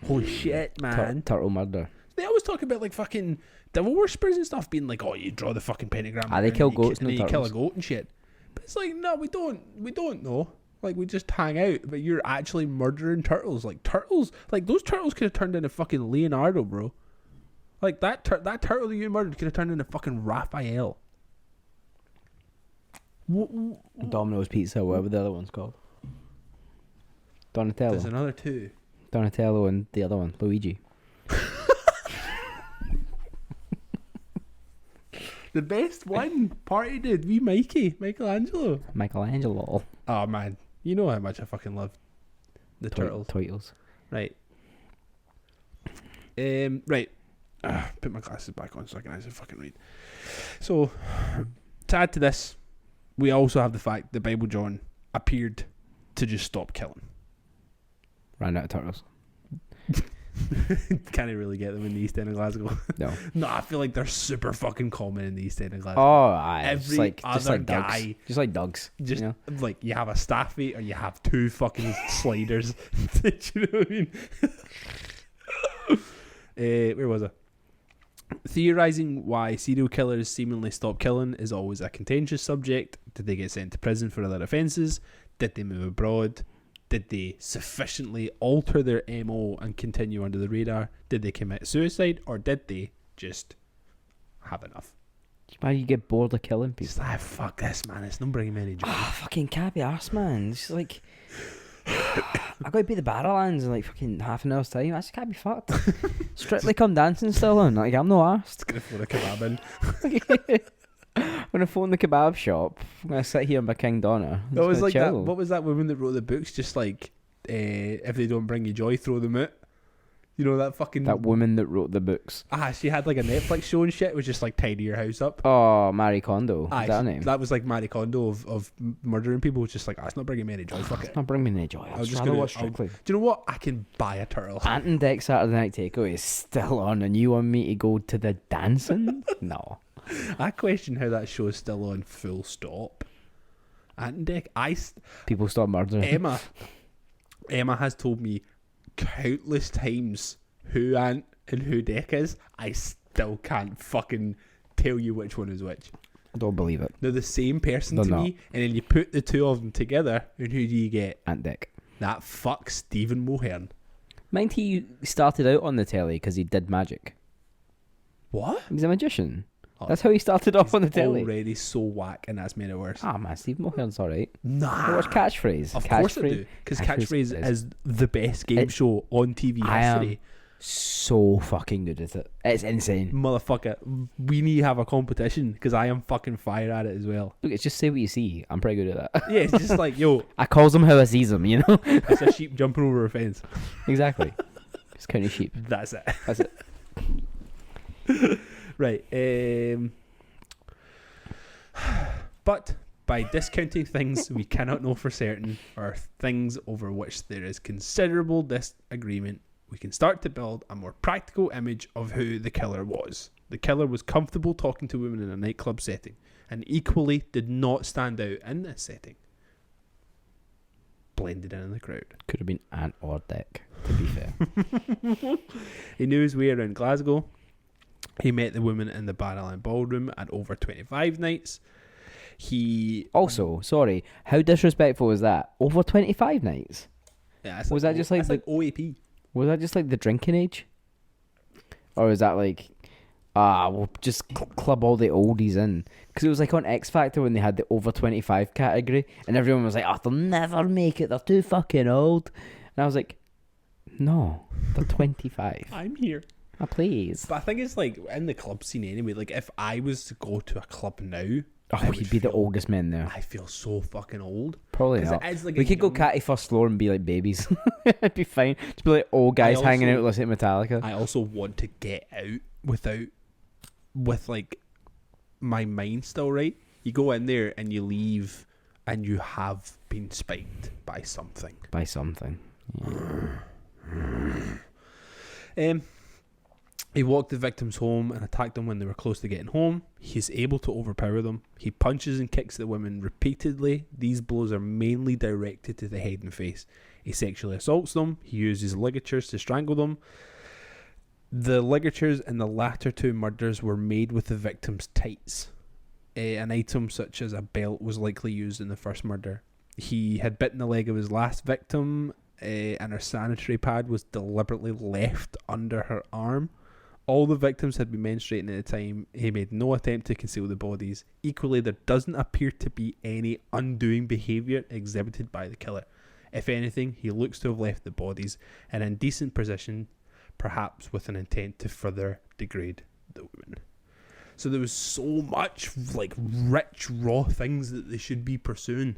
Holy shit, man. Turtle murder. They always talk about like fucking devil worshippers and stuff being like, oh, you draw the fucking pentagram. They kill goats and and you kill a turtles. goat and shit. But it's like, no, we don't know. Like, we just hang out, but you're actually murdering turtles. Like, turtles, like, those turtles could have turned into fucking Leonardo, bro. Like, that turtle that you murdered could have turned into fucking Raphael. Domino's Pizza, whatever the other one's called. Donatello. There's another 2. Donatello and the other one, Luigi. The best one, Party Dude, wee Michelangelo. Oh, man. You know how much I fucking love the turtles. Turtles. Right. Right. Put my glasses back on so I can actually fucking read. So, to add to this, we also have the fact that Bible John appeared to just stop killing. Ran out of turtles. Can't really get them in the East End of Glasgow. No. No, I feel like they're super fucking common in the East End of Glasgow. Oh, aye. Every other guy. Just like dogs. Just you know? like you have a staffy or you have 2 fucking sliders. Do you know what I mean? Where was I? Theorizing why serial killers seemingly stop killing is always a contentious subject. Did they get sent to prison for other offences? Did they move abroad? Did they sufficiently alter their MO and continue under the radar? Did they commit suicide? Or did they just have enough? Why do you get bored of killing people? Just like, fuck this, man. It's not bringing me any joy. Fucking can't be arsed, man. It's like... I got to be the Barrowlands in like fucking half an hour's time. I just can't be fucked. Strictly Come Dancing still on. Like, I'm no arsed. Gonna phone a kebab in. I'm gonna phone the kebab shop. I'm gonna sit here in my King Donner. It was like that. What was that woman that wrote the books? Just like, if they don't bring you joy, throw them out. You know that fucking That woman that wrote the books. she had like a Netflix show and shit. It was just like tidy your house up. Oh, Marie Kondo. Is Aye, that her name? that was like Marie Kondo of murdering people. It's just like, it's not bringing me any joy. Fuck it. It's not bringing me any joy. I was just rather gonna watch Strictly. do you know what? I can buy a turtle. Ant and Dec Saturday Night Takeaway is still on, and you want me to go to the dancing? No. I question how that show is still on. Full stop. Ant and Dec. People stop murdering. Emma has told me countless times who Ant and who Dec is. I still can't fucking tell you which one is which. I don't believe it. They're the same person They're to not. me, and then you put the two of them together, and who do you get? Ant Dec. That fuck Stephen Mulhern. Mind he started out on the telly because he did magic. What? He's a magician. Oh, That's how he started off on the telly. Already so whack, and that's made it worse. Ah, man, Steve Mulhern's alright. Nah. I watch Catchphrase. Of course I do, because Catchphrase is the best game show on TV I am history. so fucking good at it. It's insane. Motherfucker, we need to have a competition because I am fucking fire at it as well. Look, it's just say what you see. I'm pretty good at that. Yeah, it's just like, yo, I calls them how I sees them, you know? it's a sheep jumping over a fence. Exactly. Just counting sheep. That's it. That's it. Right. But by discounting things we cannot know for certain, or things over which there is considerable disagreement, we can start to build a more practical image of who the killer was. The killer was comfortable talking to women in a nightclub setting, and equally did not stand out in this setting. Blended in the crowd. Could have been Ant or Dec, to be fair. He knew his way around Glasgow. He met the woman in the Barrowland Ballroom at over 25 nights. He Also, sorry, how disrespectful was that? Over 25 nights? Yeah, Was that just like that's like OAP? Was that just like the drinking age? Or was that like, we'll just club all the oldies in? Because it was like on X Factor when they had the over 25 category, and everyone was like, oh, they'll never make it, they're too fucking old. And I was like, no, they're 25. I'm here. Oh, please. But I think it's like in the club scene anyway. Like if I was to go to a club now, Oh, he'd be the oldest man there. I feel so fucking old. Probably 'Cause not. it is like We a could go young- catty first floor and be like babies. It'd be fine. Just be like old guys hanging out listening to Metallica. I also want to get out with like my mind still right. You go in there and you leave, and you have been spiked by something. By something. Yeah. He walked the victims home and attacked them when they were close to getting home. He's able to overpower them. He punches and kicks the women repeatedly. These blows are mainly directed to the head and face. He sexually assaults them. He uses ligatures to strangle them. The ligatures in the latter two murders were made with the victim's tights. An item such as a belt was likely used in the first murder. He had bitten the leg of his last victim, and her sanitary pad was deliberately left under her arm. All the victims had been menstruating at the time. He made no attempt to conceal the bodies. Equally, there doesn't appear to be any undoing behaviour exhibited by the killer. If anything, he looks to have left the bodies in indecent position, perhaps with an intent to further degrade the women. So there was so much like rich, raw things that they should be pursuing,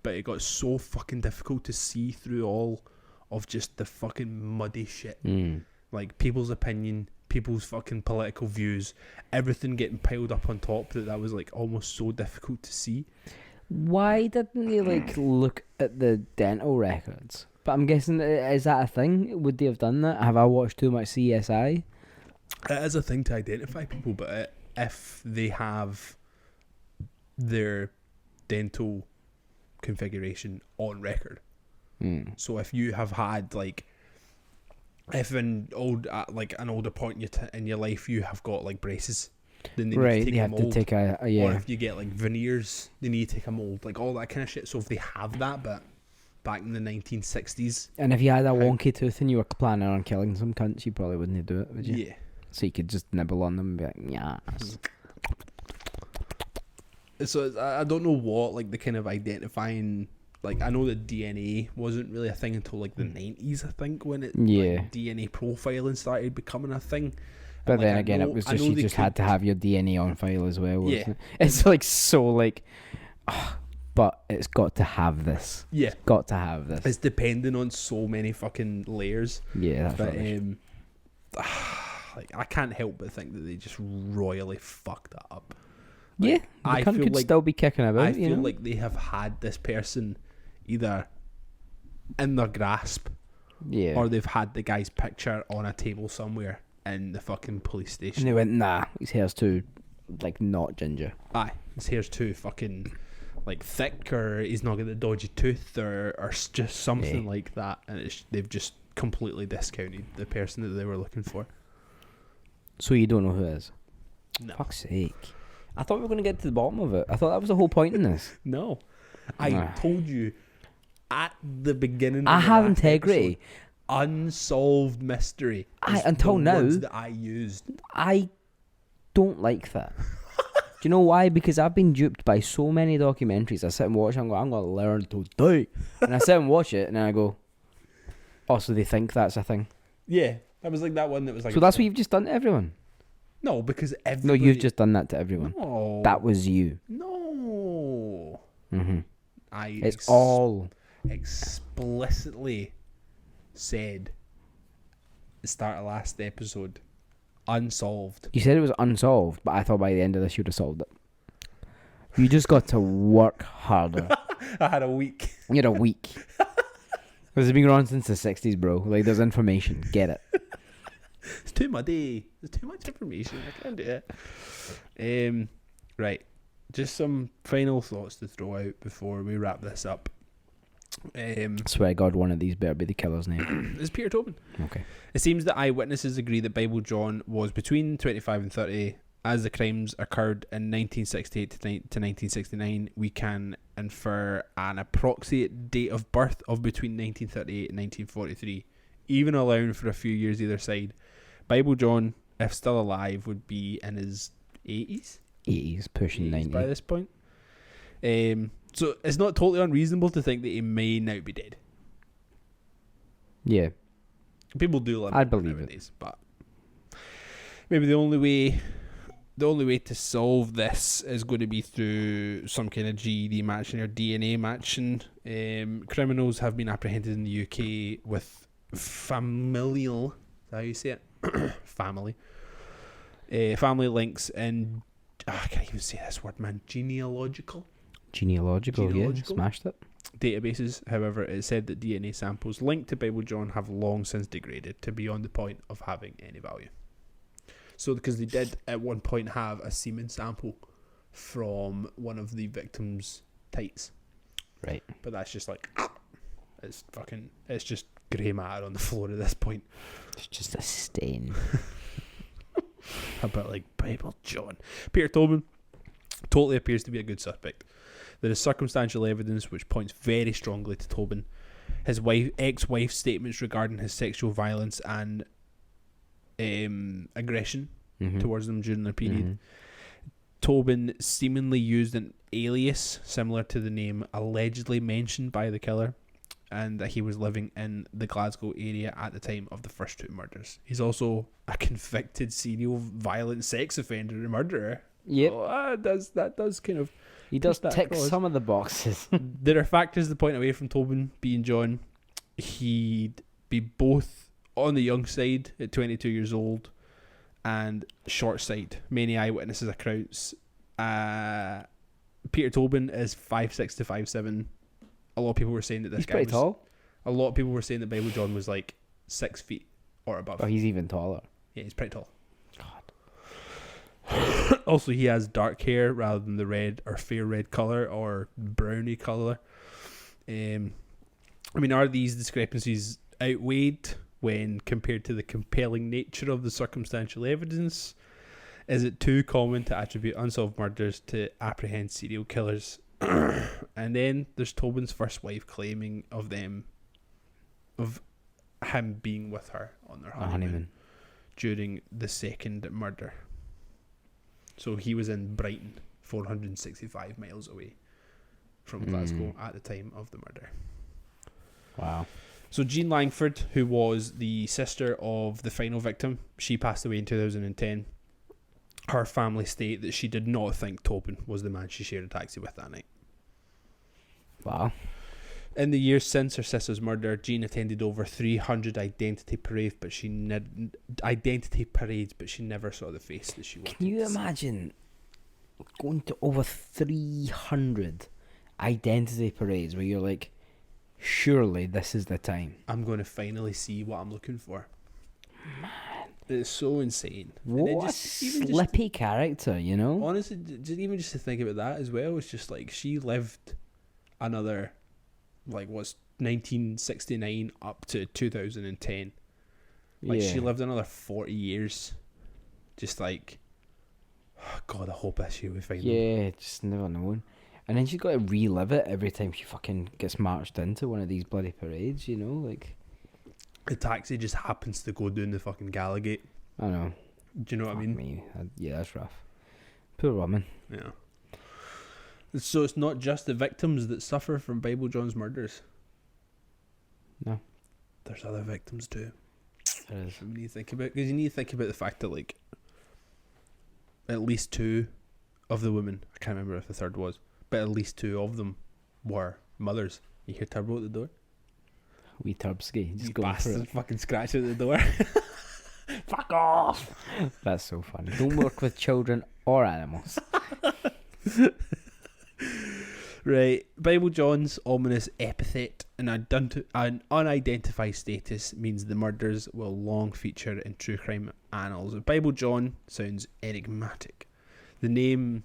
but it got so fucking difficult to see through all of just the fucking muddy shit. Like people's opinion, people's fucking political views, everything getting piled up on top, that was like almost so difficult to see. Why didn't they like look at the dental records? But I'm guessing, is that a thing? Would they have done that? Have I watched too much CSI? It is a thing to identify people, but if they have their dental configuration on record, so if you have had like, if in old like an older point in your life you have got like braces, then they need to take they a have mold. to take a yeah. Or if you get like veneers, they need to take a mold, like all that kind of shit. So if they have that, but back in the 1960s, And if you had a wonky tooth and you were planning on killing some cunts, you probably wouldn't do it, would you? yeah. So you could just nibble on them and be like, yes. So I don't know what like the kind of identifying, like I know that DNA wasn't really a thing until like the 90s, I think, when it like, DNA profiling started becoming a thing. But And, then I again, know- it was I just know you they just had to could- have your DNA on file as well. Wasn't Yeah. it? It's like so like, but it's got to have this. Yeah, Got to have this. it's depending on so many fucking layers. Yeah, that's But rubbish. like, I can't help but think that they just royally fucked that up. Yeah, Like, the I cunt feel could like still be kicking about. I you feel know? like they have had this person either in their grasp, Yeah. or they've had the guy's picture on a table somewhere in the fucking police station. And they went, nah, his hair's too, like, not ginger. Aye, his hair's too fucking like thick, or he's not got the dodgy tooth, or just something like that, and they've just completely discounted the person that they were looking for. So you don't know who it is? No. Fuck's sake. I thought we were going to get to the bottom of it. I thought that was the whole point in this. No. I told you at the beginning of I the have last integrity. episode, unsolved mystery. is Until the now, words that I used. I don't like that. Do you know why? Because I've been duped by so many documentaries. I sit and watch, I'm going to learn today. And I sit and watch it, and then I go, oh, so they think that's a thing. Yeah. That was like that one that was like... So that's what you've just done to everyone? No, because everybody... No, you've just done that to everyone. No. That was you. No. Mm-hmm. I It's all... explicitly said at the start of last episode, unsolved. You said it was unsolved, but I thought by the end of this you'd have solved it. You just got to work harder. I had a week. You had a week. Because it's been going on since the 60s, bro. Like, there's information. Get it. It's too muddy. There's too much information. I can't do it. Right. Just some final thoughts to throw out before we wrap this up. I swear to God, one of these better be the killer's name. It's Peter Tobin. Okay. It seems that eyewitnesses agree that Bible John was between 25 and 30 as the crimes occurred in 1968 to 1969. We can infer an approximate date of birth of between 1938 and 1943, even allowing for a few years either side. Bible John, if still alive, would be in his 80s? 80s, pushing 90. By this point. So it's not totally unreasonable to think that he may now be dead. Yeah. People do live I'd believe nowadays, but maybe the only way to solve this is going to be through some kind of GED matching or DNA matching. Criminals have been apprehended in the UK with familial, is that how you say it? Family links and I can't even say this word, man. Genealogical, yeah. Smashed it. databases. However, it said that DNA samples linked to Bible John have long since degraded to beyond the point of having any value. So, because they did at one point have a semen sample from one of the victim's tights, Right. but that's just like it's just grey matter on the floor at this point. It's just a stain. A bit like Bible John. Peter Tobin totally appears to be a good suspect. There is circumstantial evidence which points very strongly to Tobin. His ex-wife's statements regarding his sexual violence and aggression towards them during their period. Mm-hmm. Tobin seemingly used an alias similar to the name allegedly mentioned by the killer, and that he was living in the Glasgow area at the time of the first two murders. He's also a convicted serial violent sex offender and murderer. Yep. So, that does kind of... He does that tick across. some of the boxes. There are factors that point away from Tobin being John. He'd be both on the young side at 22 years old and short side. Many eyewitnesses accounts. Peter Tobin is 5'6" to 5'7". A lot of people were saying that this He's guy pretty was tall. A lot of people were saying that Bible John was like 6 feet or above. Oh, he's even taller. Yeah, he's pretty tall. God. Also, he has dark hair rather than the red or fair red colour or browny colour. Are these discrepancies outweighed when compared to the compelling nature of the circumstantial evidence? Is it too common to attribute unsolved murders to apprehend serial killers? And then there's Tobin's first wife claiming of him being with her on their honeymoon during the second murder. So he was in Brighton, 465 miles away from Glasgow at the time of the murder. Wow. So Jean Langford, who was the sister of the final victim, she passed away in 2010. Her family state that she did not think Tobin was the man she shared a taxi with that night. Wow. In the years since her sister's murder, Jean attended over 300 identity parades, but she never saw the face that she wanted. Can you imagine going to over 300 identity parades where you're like, surely this is the time. I'm going to finally see what I'm looking for. Man, it's so insane. What a slippy character, you know? Honestly, just to think about that as well, it's just like she lived another, like, what's 1969 up to 2010. Like, she lived another 40 years. Just like, oh God, I hope this year we find them. Yeah, just never known. And then she's got to relive it every time she fucking gets marched into one of these bloody parades, you know? Like, the taxi just happens to go down the fucking Gallagate. I know. Do you know what I mean? Yeah, that's rough. Poor woman. Yeah. So it's not just the victims that suffer from Bible John's murders. No. There's other victims too. There is. We need to think about, because you need to think about the fact that, like, at least two of the women, I can't remember if the third was, but at least two of them were mothers. You hear Turbo at the door? Wee Turbsky. Just You going for bastard, it. fucking scratch at the door. Fuck off! That's so funny. Don't work with children or animals. Right. Bible John's ominous epithet and an unidentified status means the murders will long feature in true crime annals. Bible John sounds enigmatic. The name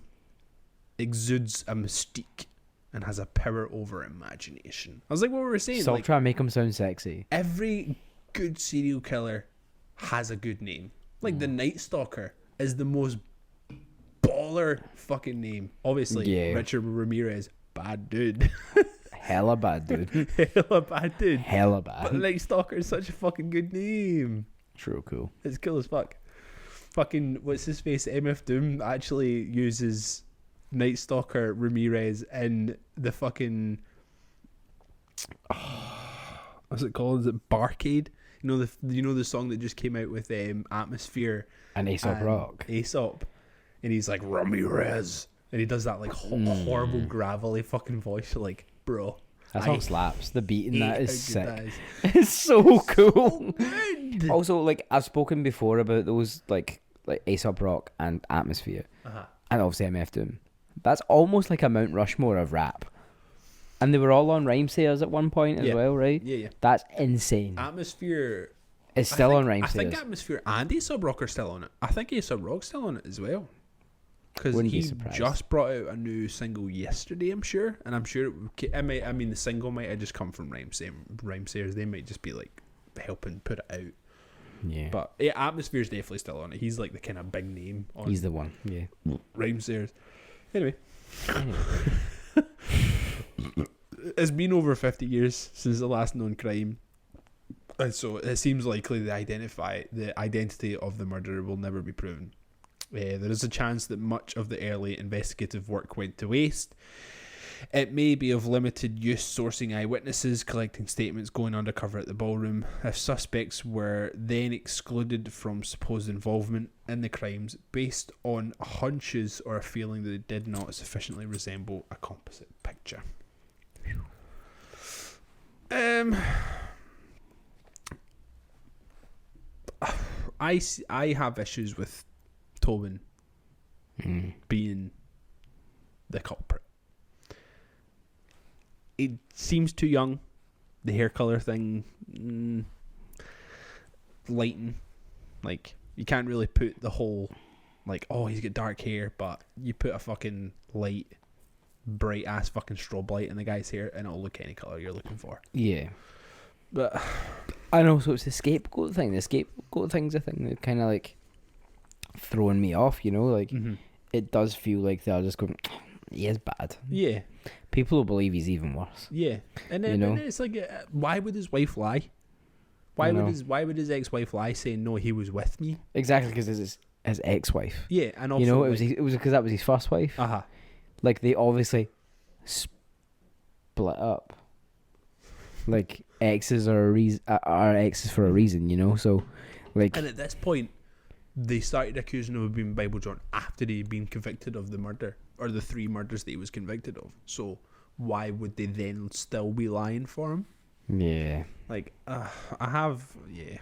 exudes a mystique and has a power over imagination. I was like, what were we saying? Stop Like, trying to make him sound sexy. every good serial killer has a good name. Like, the Night Stalker is the most baller fucking name. Obviously, Yeah. Richard Ramirez, bad dude. Hella bad, dude. Hella bad dude. Hella But bad. Night Stalker is such a fucking good name. True, cool. It's cool as fuck. Fucking, what's his face? MF Doom actually uses Night Stalker Ramirez in the fucking, what's it called? Is it Barcade? You know the song that just came out with Atmosphere And Aesop and Rock. Aesop, and he's like Ramirez, and he does that like horrible gravelly fucking voice. Like, bro, That song slaps. The beat in that hate is how good sick. that is. It's so cool. Good. Also, like, I've spoken before about those, like Aesop Rock and Atmosphere. Uh-huh. And obviously MF Doom. That's almost like a Mount Rushmore of rap. And they were all on Rhymesayers at one point as well, right? Yeah, yeah. That's insane. Atmosphere. It's still on I think Rhymesayers. Atmosphere and Aesop Rock are still on it. I think Aesop Rock's still on it as well. Because Wouldn't be he surprised. just brought out a new single yesterday, I'm sure. And I'm sure the single might have just come from Rhymesayers. They might just be like helping put it out. Yeah. But yeah, Atmosphere's definitely still on it. He's like the kind of big name on He's the one, yeah. Rhymesayers. Anyway, Anyway. it's been over 50 years since the last known crime. And so it seems likely the identity of the murderer will never be proven. There is a chance that much of the early investigative work went to waste. It may be of limited use sourcing eyewitnesses, collecting statements, going undercover at the ballroom. If suspects were then excluded from supposed involvement in the crimes based on hunches or a feeling that they did not sufficiently resemble a composite picture. I have issues with Tobin being the culprit. It seems too young. The hair color thing, lighting, like, you can't really put the whole, like, oh, he's got dark hair, but you put a fucking light, bright ass fucking strobe light in the guy's hair and it'll look any color you're looking for. Yeah. But I know, so it's the scapegoat thing. The scapegoat thing's a thing that kind of like throwing me off, you know? Like, it does feel like they're just going, he is bad. yeah. People will believe he's even worse. Yeah, and then, You know? and then it's like, why would his wife lie? Why would his ex-wife lie, saying no, he was with me? Exactly, because it's his ex-wife. Yeah, and also, You know, like, it was because that was his first wife. uh-huh. Like, they obviously split up. Like, exes are exes for a reason, you know? So, like... And at this point, they started accusing him of being Bible John after he'd been convicted of the murder, or the 3 murders that he was convicted of. So, why would they then still be lying for him? Yeah. Like, yeah.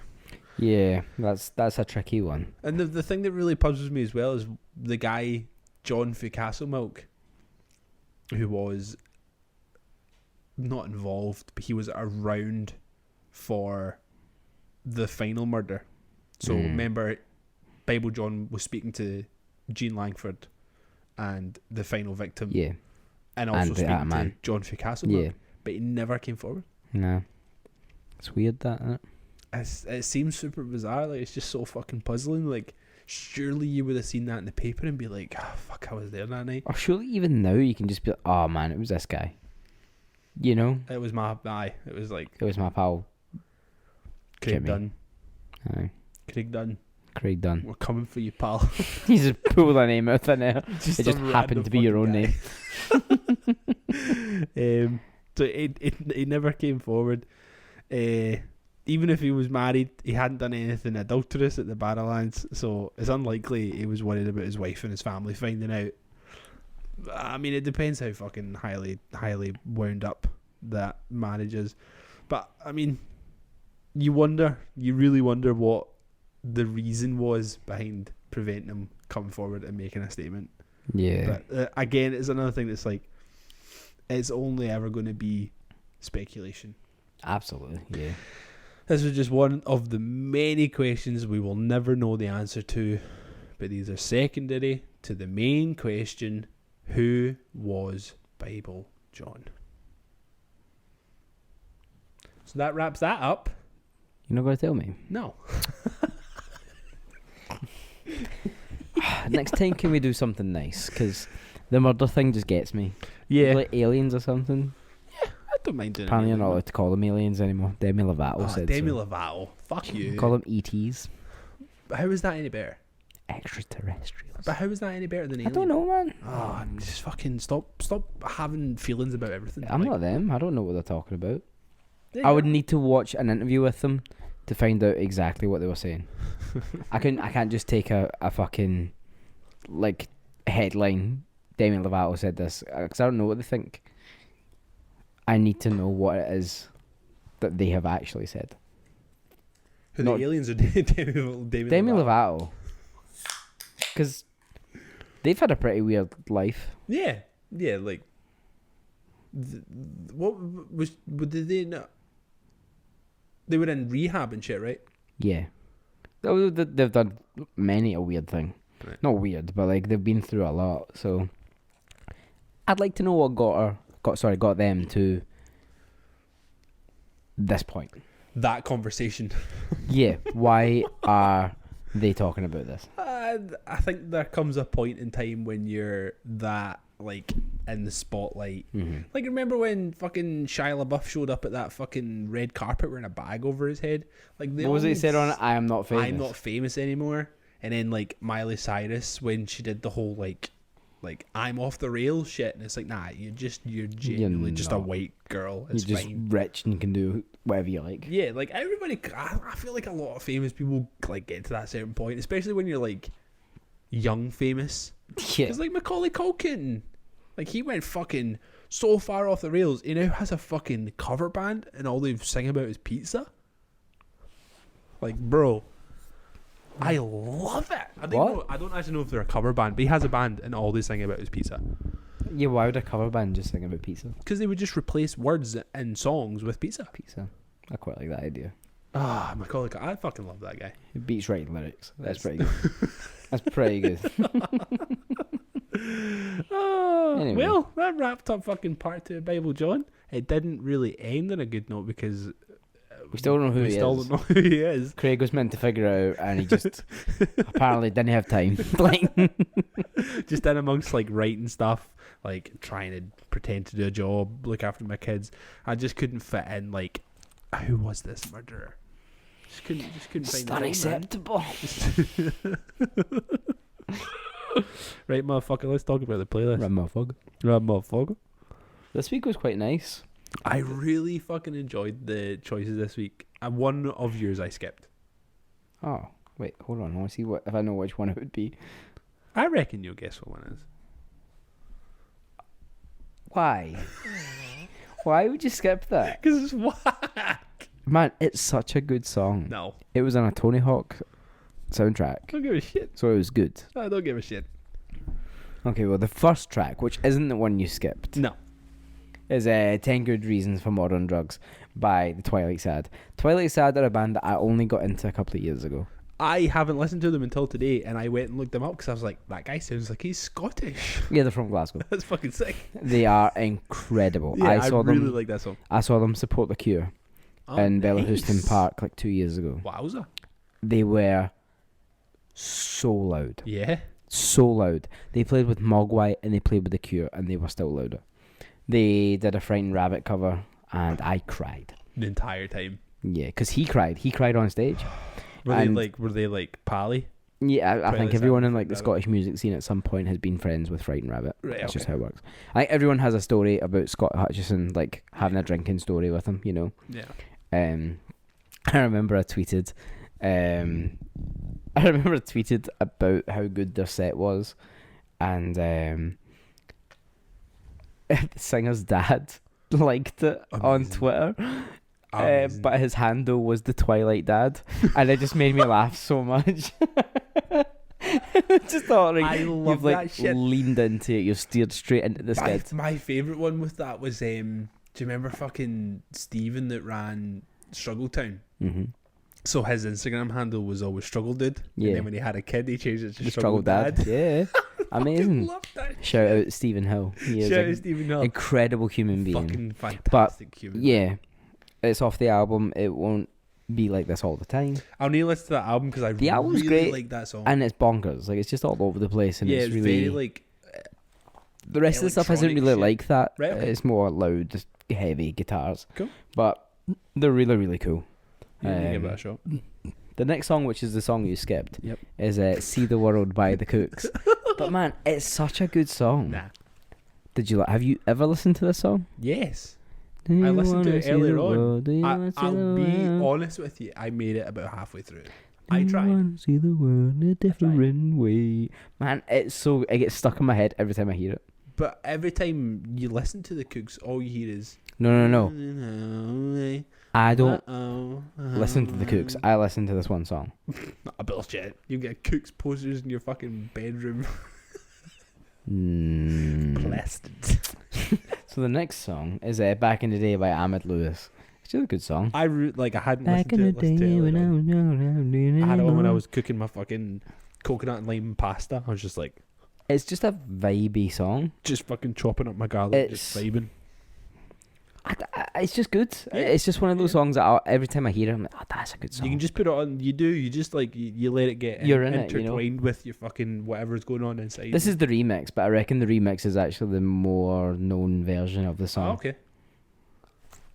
Yeah, that's a tricky one. And the thing that really puzzles me as well is the guy, John for Castlemilk, who was not involved, but he was around for the final murder. So remember, Bible John was speaking to Jean Langford and the final victim. Yeah. And also speaking to John for Castlemilk. Yeah. But he never came forward. No. It's weird, that, isn't it? It seems super bizarre. Like, it's just so fucking puzzling. Like, surely you would have seen that in the paper and be like, oh, fuck, I was there that night. Or surely even now you can just be like, oh man, it was this guy. You know? It was my eye. It was like, It was my pal. Craig Jimmy. Dunn. Aye. Craig Dunn. Craig Dunn. We're coming for you, pal. You just pull a name out of there. Just It just a happened to be your own random name. So it never came forward. Even if he was married, he hadn't done anything adulterous at the Barrowlands, so it's unlikely he was worried about his wife and his family finding out. I mean, it depends how fucking highly wound up that marriage is. But, I mean, you really wonder what the reason was behind preventing him coming forward and making a statement. Yeah. But, again, it's another thing that's like, it's only ever going to be speculation. Absolutely, yeah. This was just one of the many questions we will never know the answer to, but these are secondary to the main question: who was Bible John? So that wraps that up. You're not going to tell me? No. Next time, can we do something nice? Because the murder thing just gets me. Yeah. Like aliens or something. I don't mind doing Apparently, it. you're not allowed to call them aliens anymore. Demi Lovato said Demi so. Lovato. Fuck you. Call them ETs. But how is that any better? Extraterrestrials. But how is that any better than I alien? don't know, man. Oh, just fucking stop having feelings about everything. I'm Like, not them. I don't know what they're talking about. there I you would are. need to watch an interview with them to find out exactly what they were saying. I can't just take a fucking like headline. Demi Lovato said this because I don't know what they think. I need to know what it is that they have actually said. Who not- the aliens are Demi Demi Lovato, because they've had a pretty weird life. Yeah, like what was did they not? They were in rehab and shit, right? Yeah, they've done many a weird thing. Right. Not weird, but like they've been through a lot. So I'd like to know what got them to this point. That conversation. Yeah, why are they talking about this? I think there comes a point in time when you're that like in the spotlight. Mm-hmm. Like, remember when fucking Shia LaBeouf showed up at that fucking red carpet wearing a bag over his head? Like, What was it he said on it? I am not famous. I'm not famous anymore. And then like Miley Cyrus when she did the whole like I'm off the rails shit, and it's like, nah, you're genuinely just a not. white girl. You're It's just fine. rich and can do whatever you like. Yeah, like everybody, I feel like a lot of famous people like get to that certain point, especially when you're like young famous. Yeah. It's like Macaulay Culkin, like he went fucking so far off the rails. He now has a fucking cover band, and all they sing about is pizza. Like, bro, I love it. I don't actually know if they're a cover band, but he has a band, and all they sing about is pizza. Yeah, why would a cover band just sing about pizza? Because they would just replace words and songs with pizza. Pizza. I quite like that idea. Ah, Macaulay Culkin, I fucking love that guy. It beats writing lyrics. That's pretty good. That's pretty good. Oh, Anyway. well, that wrapped up fucking part 2 of Bible John. It didn't really end on a good note because We still don't know who we he still is. don't know who he is. Craig was meant to figure it out, and he just apparently didn't have time. Like, Just in amongst like writing stuff, like trying to pretend to do a job, look after my kids. I just couldn't fit in like, who was this murderer? Just couldn't it's find the name, unacceptable. Right, motherfucker, let's talk about the playlist. Right, Motherfucker. this week was quite nice. I really fucking enjoyed the choices this week. One of yours I skipped. Oh, wait, hold on. I want to see if I know which one it would be. I reckon you'll guess what one is. Why? Why would you skip that? Because it's whack. Man, it's such a good song. No. It was on a Tony Hawk soundtrack, Don't give a shit. so it was good. I don't give a shit. Okay, well, the first track, which isn't the one you skipped, No. is 10 Good Reasons for Modern Drugs by the Twilight Sad. Twilight Sad are a band that I only got into a couple of years ago. I haven't listened to them until today, and I went and looked them up because I was like, that guy sounds like he's Scottish. Yeah, they're from Glasgow. That's fucking sick. They are incredible. Yeah, I saw really them. like that song. I saw them support The Cure in Bellahouston Park like 2 years ago. Wowza. They were so loud. Yeah. So loud. They played with Mogwai and they played with The Cure and they were still louder. They did a Frightened Rabbit cover and I cried. The entire time. Yeah, because he cried. He cried on stage. Were they like pally? Yeah, I Twilight think Sad everyone in and like the Frightened Scottish music scene at some point has been friends with Frightened Rabbit. Right, That's just okay. how it works. I think everyone has a story about Scott Hutchison like having a drinking story with him, you know. Yeah. I remember I tweeted about how good their set was, and the singer's dad liked it on Amazing. Twitter. Amazing. But his handle was the Twilight Dad, and it just made me laugh so much. Just thought, like, I love you've like that shit. leaned into it, you've steered straight into the skid. My favourite one with that was, do you remember fucking Steven that ran Struggle Town? Mm-hmm. So his Instagram handle was always Struggle Dude. Yeah. And then when he had a kid, he changed it to The Struggle Dad. Yeah, amazing. Love that. Shout out Stephen Hill. He is Shout an out Stephen Hill. incredible human being. Fucking fantastic human. Yeah, it's off the album. It won't be like this all the time, I'll need to listen to that album because The album's really great, like that song. and it's bonkers. Like it's just all over the place, and yeah, it's it's really very like the rest of the stuff isn't electronic really shit. like that. Right, okay. It's more loud, just heavy guitars. Cool. But they're really, really cool. yeah, give it a shot. The next song, which is the song you skipped, Yep. is "See the World" by the Cooks. But man, it's such a good song. Nah. Did you have you ever listened to this song? Yes. Do you I listened to wanna it see earlier the on. world? Do you wanna see I'll the be world? honest with you. I made it about halfway through. Do I you tried. wanna see the world in a different way? Man, it gets stuck in my head every time I hear it. But every time you listen to the Cooks, all you hear is No. no. I don't listen to the Cooks. I listen to this one song. Not a bullshit. You get Cooks posters in your fucking bedroom. Plastered. So the next song is "Back in the Day" by Ahmed Lewis. It's just a good song. I hadn't Back in listened the to it. day Listened to it when I earlier on. was young, I had it on when I was cooking my fucking coconut and lime pasta. I was just like, It's just a vibey song. just fucking chopping up my garlic, just It's- vibing. It's just good. Yeah. It's just one of those songs that every time I hear it, I'm like, oh, that's a good song. You can just put it on. You do. You just like you let it get You're in it, you know? intertwined with your fucking whatever's going on inside. This is the remix, but I reckon the remix is actually the more known version of the song. okay.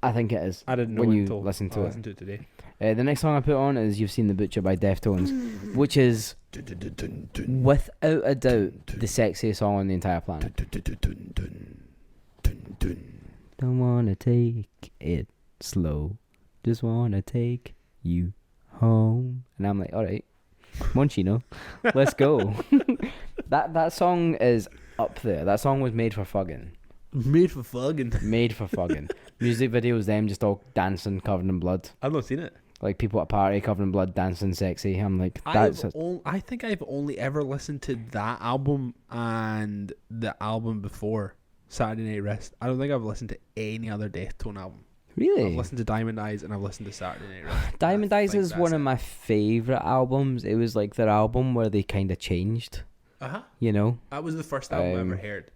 I think it is. I didn't know when you until listen to I it. listened to it today. The next song I put on is "You've Seen the Butcher" by Deftones, which is without a doubt the sexiest song on the entire planet. Don't wanna take it slow, just wanna take you home. And I'm like, all right, Monchino, let's go. That song is up there. That song was made for fucking. Made for fucking. Made for fucking. Music videos, them just all dancing, covered in blood. I've not seen it. Like people at a party covered in blood, dancing sexy. I'm like, I that's think I've only ever listened to that album and the album before Saturday Night Rest. I don't think I've listened to any other Deftone album. I've really. listened to Diamond Eyes and I've listened to Saturday Night Rest. Diamond I Eyes think is that's one of it. my favorite albums. It was like their album where they kind of changed. You know, That was the first album I ever Um, heard.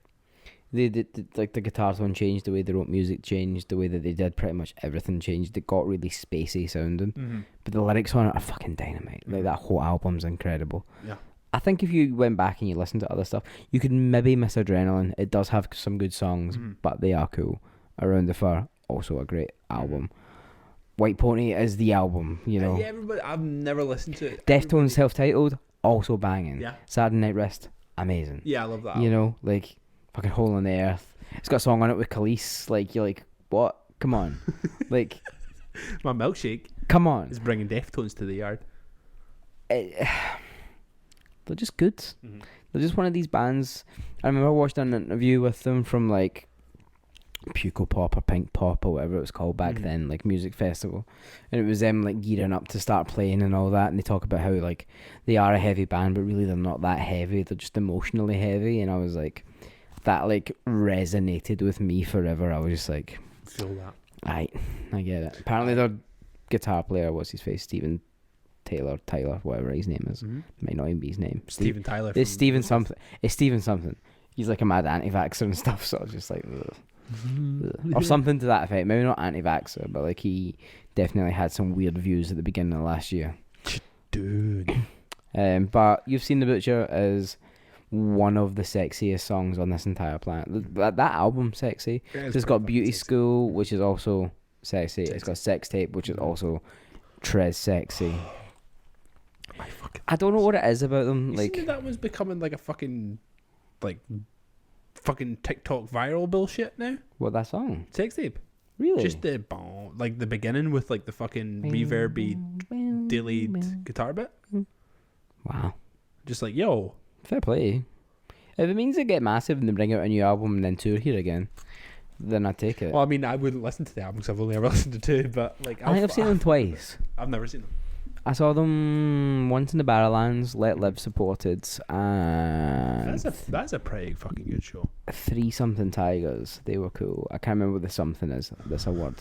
they did like the guitar tone changed, the way they wrote music changed, the way that they did pretty much everything changed. It got really spacey sounding, Mm-hmm. but the lyrics on it are fucking dynamite. Like that whole album's incredible. Yeah. I think if you went back and you listened to other stuff, you could maybe miss Adrenaline. It does have some good songs, Mhm. but they are cool. Around the Fur, also a great album. White Pony is the album, you know. Yeah, everybody. I've never listened to it. Deftones self-titled, also banging. Yeah. Saturday Night Rest, amazing. Yeah, I love that. You know, like fucking Hole in the Earth. It's got a song on it with Khalees. Like you're like, what? Come on, like, My milkshake come on. is bringing Deftones to the yard. They're just good. Mhm. They're just one of these bands. I remember watching an interview with them from like Puco Pop or Pink Pop or whatever it was called back then, like music festival, and it was them like gearing up to start playing and all that, and they talk about how like they are a heavy band, but really they're not that heavy, they're just emotionally heavy, and I was like, that like resonated with me forever. I was just like, feel that. I get it. Apparently their guitar player, what's his face, Steven Tyler, whatever his name is, might not even be his name. Steven Tyler. It's Steven something. It's Steven something. He's like a mad anti-vaxxer and stuff, so I was just like, ugh. Or something to that effect. Maybe not anti-vaxxer, but like he definitely had some weird views at the beginning of last year. Dude. But You've Seen the Butcher is one of the sexiest songs on this entire planet. That album, sexy. It's got Beauty School, which is also sexy. It's got Sex Tape, which is also Trez sexy. I don't know what it is about them. You like seen that was becoming like a fucking TikTok viral bullshit now. What, that song? Sex Tape. Really? Just the like the beginning with like the fucking reverby delayed guitar bit. Wow. Just like, yo, Fair play. If it means they get massive and they bring out a new album and then tour here again, then I take it. well, I mean, I wouldn't listen to the album because I've only ever listened to two, but like, I think I've seen them twice. I've never seen them. I saw them once in the Barrowlands, Let Live supported, and That's a pretty fucking good show. 3 Something Tigers. They were cool. I can't remember what the something is. This award.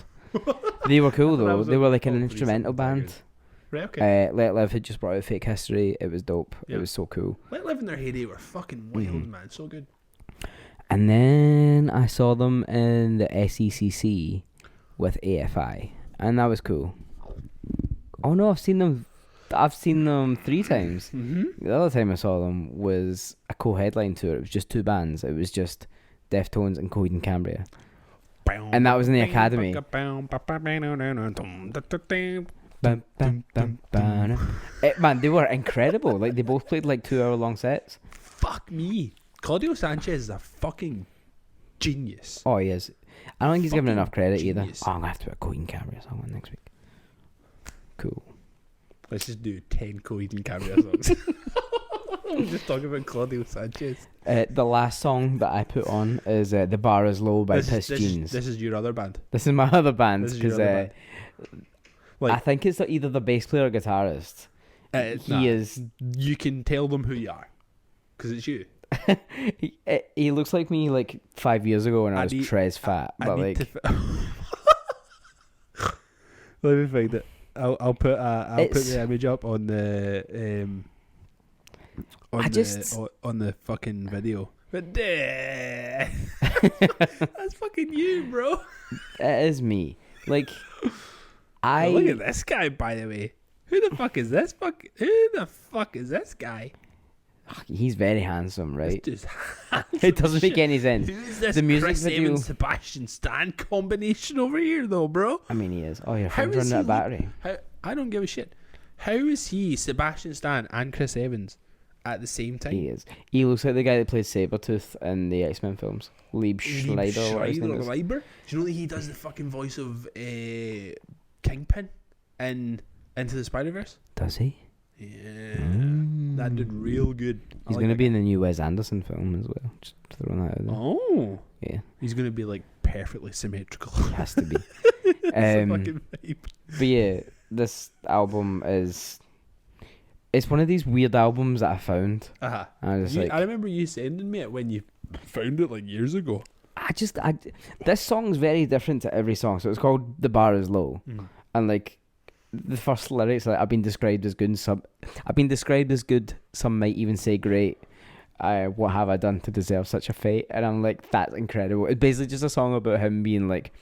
They were cool though. They were like an instrumental band. Right, okay. Let Live had just brought out Fake History. It was dope. Yeah. It was so cool. Let Live in their heyday were fucking wild, man. So good. And then I saw them in the SECC with AFI, and that was cool. Oh no, I've seen them 3 times. The other time I saw them was a co-headline tour. It was just 2 bands. It was just Deftones and Coheed and Cambria. And that was in the Academy. Man, they were incredible. Like, they both played like 2-hour-long sets. Fuck me. Claudio Sanchez is a fucking genius. Oh, he is. I don't think he's given Fucking enough credit genius. either. Oh, I'm gonna have to put a Coheed and Cambria song on next week. Cool. Let's just do 10 Coheed and Cambria songs. We're just talking about Claudio Sanchez. The last song that I put on is The Bar Is Low by Piss Jeans. This is your other band. This is my other band This is your because other band. Like, I think it's either the bass player or guitarist. He is. You can tell them who you are, because it's you. he looks like me like 5 years ago when I was Trez fat, but like. Let me find it. I'll put the image up on the on the fucking video. But that's fucking you, bro. It is me. Like, Oh, look at this guy, by the way. Who the fuck is this guy? He's very handsome, right? This dude's It doesn't make any sense. Who's this The music Chris video. Evans, Sebastian Stan combination over here, though, bro? I mean, he is. Oh, your How phone's is running out he of battery. I don't give a shit. How is he Sebastian Stan and Chris Evans at the same time? He is. He looks like the guy that played Sabretooth in the X-Men films. Lieb Schreiber. Or his name is. Do you know that he does the fucking voice of Kingpin in Into the Spider-Verse? Does he? Yeah. That did real good. He's going to be in the new Wes Anderson film as well. Just throwing that out there. Oh. Yeah. He's going to be like perfectly symmetrical. He has to be. It's a fucking vibe. But yeah, this album is... It's one of these weird albums that I found. Uh-huh. I was I remember you sending me it when you found it like years ago. This song's very different to every song. So it's called The Bar Is Low. And like, the first lyrics, like, I've been described as good. Some might even say great. What have I done to deserve such a fate? And I'm like, that's incredible. It's basically just a song about him being like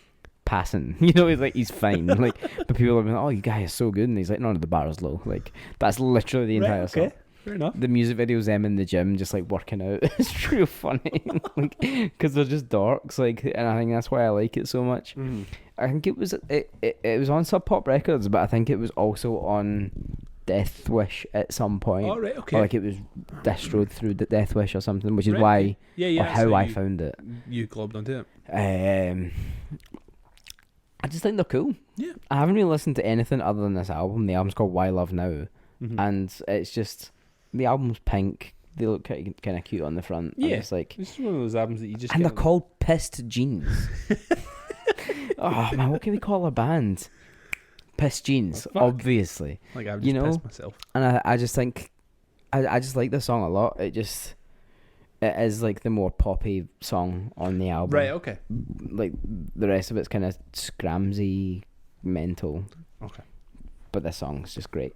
passing. You know, he's fine. Like, but people are like, oh, you guys are so good, and he's like, no, the bar is low. Like, that's literally the entire song. Fair enough. The music video's them in the gym just like working out. It's real funny, like, because they're just dorks. Like, and I think that's why I like it so much. I think it was on Sub Pop Records, but I think it was also on Death Wish at some point. Oh, right, okay. Or like it was distroed through the Death Wish or something, which is why or how I found it. You globbed onto it. I just think they're cool. Yeah. I haven't really listened to anything other than this album. The album's called Why Love Now, and it's just, the album's pink. They look kind of cute on the front. Yeah. And it's like, It's one of those albums that you just. and they're get called Pissed Jeans. Oh man, what can we call a band? Pissed Jeans, Oh, fuck. obviously. like I've you just know, pissed myself. And I just think, I just like the song a lot. It is like the more poppy song on the album. Right. Okay. Like the rest of it's kind of scramsy, mental. Okay. But this song's just great.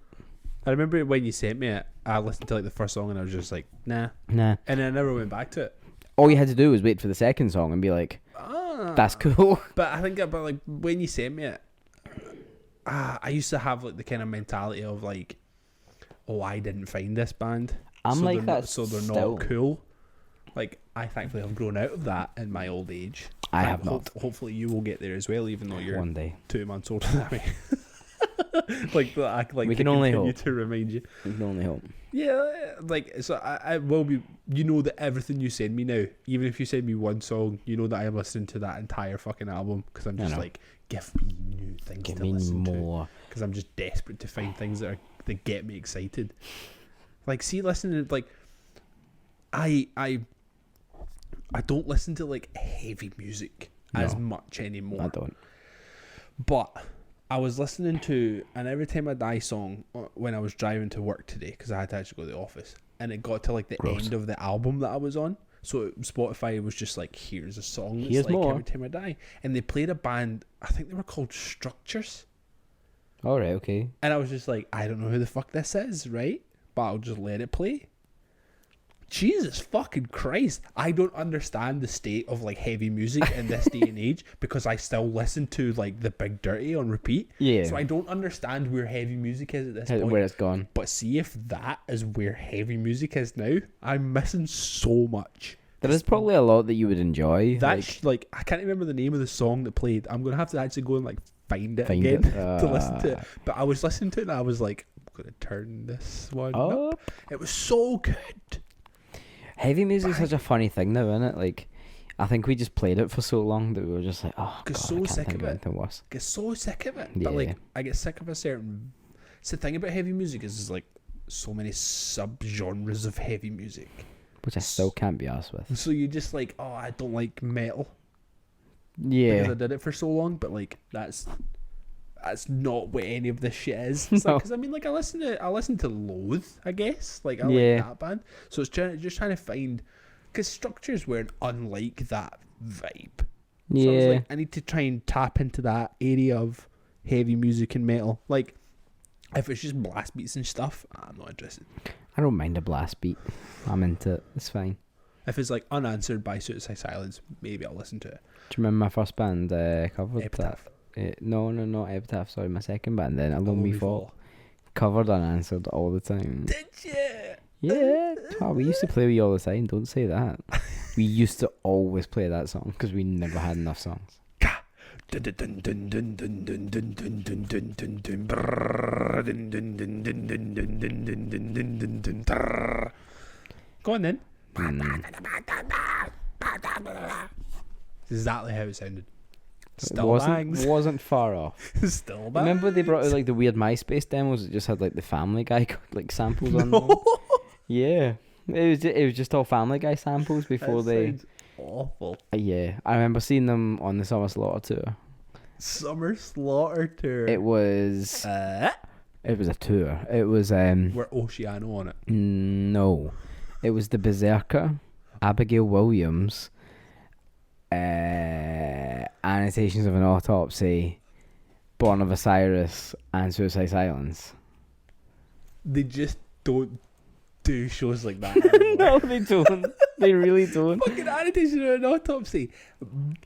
I remember when you sent me it, I listened to like the first song and I was just like, nah. Nah. And then I never went back to it. All you had to do was wait for the second song and be like, that's cool. But I think about like when you sent me it, I used to have like the kind of mentality of like, oh, I didn't find this band. I'm so like they're that not, so they're still. not cool. Like I thankfully have grown out of that in my old age. I have not. Hopefully you will get there as well, even though you're One day. 2 months older than me. like We can only hope. to remind you. We can only hope. Yeah, like so I will be. You know that everything you send me now, even if you send me one song, you know that I'm listening to that entire fucking album because I'm just like, give me new things Give to me listen more. to because I'm just desperate to find things that get me excited. Like, see, listening to like, I don't listen to like heavy music as much anymore. I don't. But I was listening to an Every Time I Die song when I was driving to work today because I had to actually go to the office, and it got to like the Gross. end of the album that I was on. So Spotify was just like, here's a song that's Here's like more. Every Time I Die, and they played a band. I think they were called Structures, All right, okay. and I was just like, I don't know who the fuck this is, right? But I'll just let it play. Jesus fucking Christ. I don't understand the state of like heavy music in this day and age because I still listen to like the Big Dirty on repeat. Yeah. So I don't understand where heavy music is at this point. Where it's gone. But see if that is where heavy music is now, I'm missing so much. There is probably a lot that you would enjoy. That's like I can't remember the name of the song that played. I'm gonna have to actually go and like find it Find again it. to listen to it. But I was listening to it and I was like, I'm gonna turn this one up. It was so good. Heavy music is such a funny thing now, isn't it? Like, I think we just played it for so long that we were just like, oh god, so I can't sick think of of it. anything worse. Get so sick of it. Yeah. But like I get sick of a certain. It's the thing about heavy music is like so many sub-genres of heavy music. Which I still can't be arsed with. So you just like, oh, I don't like metal Yeah. because I did it for so long. But like that's not what any of this shit is. It's No. because I mean, like I listen to Loathe, I guess. Like I Yeah. like that band. So it's just trying to find because Structures weren't unlike that vibe. So I was Yeah. like, I need to try and tap into that area of heavy music and metal. Like, if it's just blast beats and stuff, I'm not interested. I don't mind a blast beat. I'm into it. It's fine. If it's like Unanswered by Suicide Silence, maybe I'll listen to it. Do you remember my first band covered Epitaph. that? No, not Epitaph. Sorry, my second band. Then Alone Alone We We Fall. Covered Unanswered all the time. Did you? Yeah. Oh, we used to play with you all the time. Don't say that. We used to always play that song because we never had enough songs. Go on then. Exactly how it sounded. Still bangs. Wasn't far off. Still bangs. Remember they brought out like the weird MySpace demos that just had like the Family Guy like samples on them? Yeah. It was just all Family Guy samples before That they. sounds awful. Yeah, I remember seeing them on the Summer Slaughter tour. Summer Slaughter tour. It was a tour. It was Were Oceano on it? no, it was the Berserker, Abigail Williams, Annotations of an Autopsy, Born of Osiris, and Suicide Silence. They just don't do shows like that anymore. No, they don't. They really don't. Fucking Annotation of an Autopsy.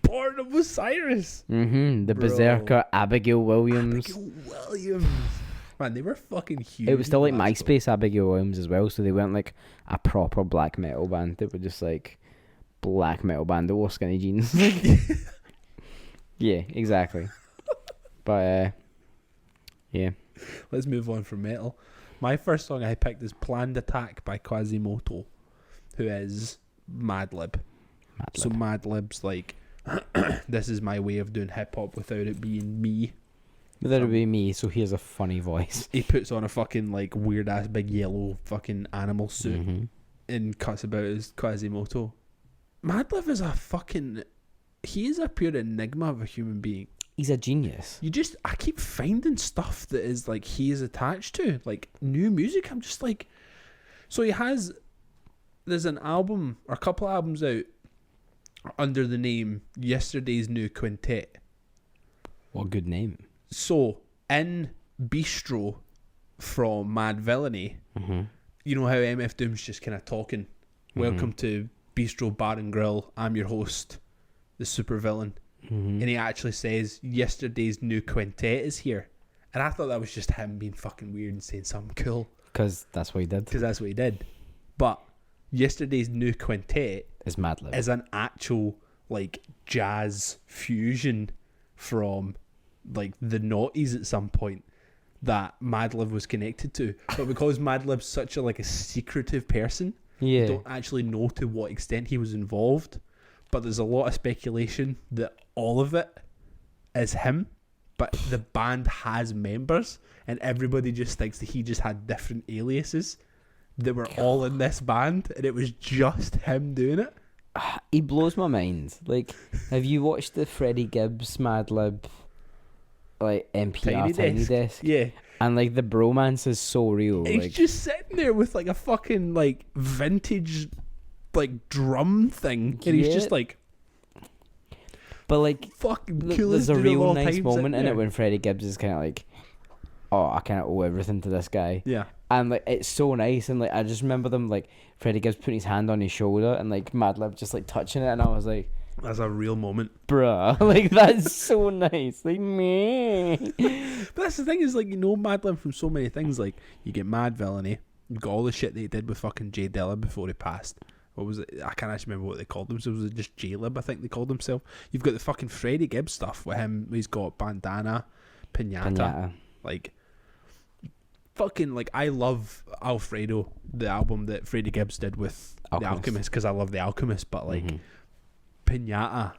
Born of Osiris. The Bro. Berserker, Abigail Williams. Abigail Williams. Man, they were fucking huge. It was still like last MySpace Abigail Williams as well, so they weren't like a proper black metal band. They were just like black metal band that wore skinny jeans. Yeah, exactly. But yeah. Let's move on from metal. My first song I picked is Planned Attack by Quasimoto, who is Madlib. So Madlib's like, this is my way of doing hip hop without it being me. That'll be me, so here's a funny voice. He puts on a fucking like weird ass big yellow fucking animal suit. and cuts about his Quasimodo. Madlib is he is a pure enigma of a human being. He's a genius. I keep finding stuff that is like he is attached to, like new music. I'm just like, so there's an album or a couple of albums out under the name Yesterday's New Quintet. What a good name. So in Bistro from Mad Villainy, you know how MF Doom's just kind of talking, welcome to Bistro Bar and Grill, I'm your host, the super villain. And he actually says, Yesterday's New Quintet is here. And I thought that was just him being fucking weird and saying something cool. Because that's what he did. But Yesterday's New Quintet is Madlib. Is an actual like jazz fusion from like the noughties at some point that Madlib was connected to. But because Madlib's such a secretive person, you don't actually know to what extent he was involved. But there's a lot of speculation that all of it is him, but the band has members, and everybody just thinks that he just had different aliases that were all in this band, and it was just him doing it. He blows my mind. Like, have you watched the Freddie Gibbs Madlib NPR Tiny Desk? Yeah. And the bromance is so real. He's just sitting there with a fucking vintage drum thing, and he's just but fucking there's a real nice moment in it when Freddie Gibbs is kind of oh, I kind of owe everything to this guy. Yeah. And it's so nice, and I just remember them Freddie Gibbs putting his hand on his shoulder and Madlib just touching it, and I was like, that's a real moment, bruh. That's so nice. Me. But that's the thing is Madlib from so many things. You get Mad Villainy, you got all the shit that he did with fucking Jay Dilla before he passed. What was it? I can't actually remember what they called themselves. Was it just J-Lib, I think they called himself? You've got the fucking Freddie Gibbs stuff with him. He's got Bandana, Pinata. I love Alfredo, the album that Freddie Gibbs did with The Alchemist, because I love The Alchemist, but Pinata.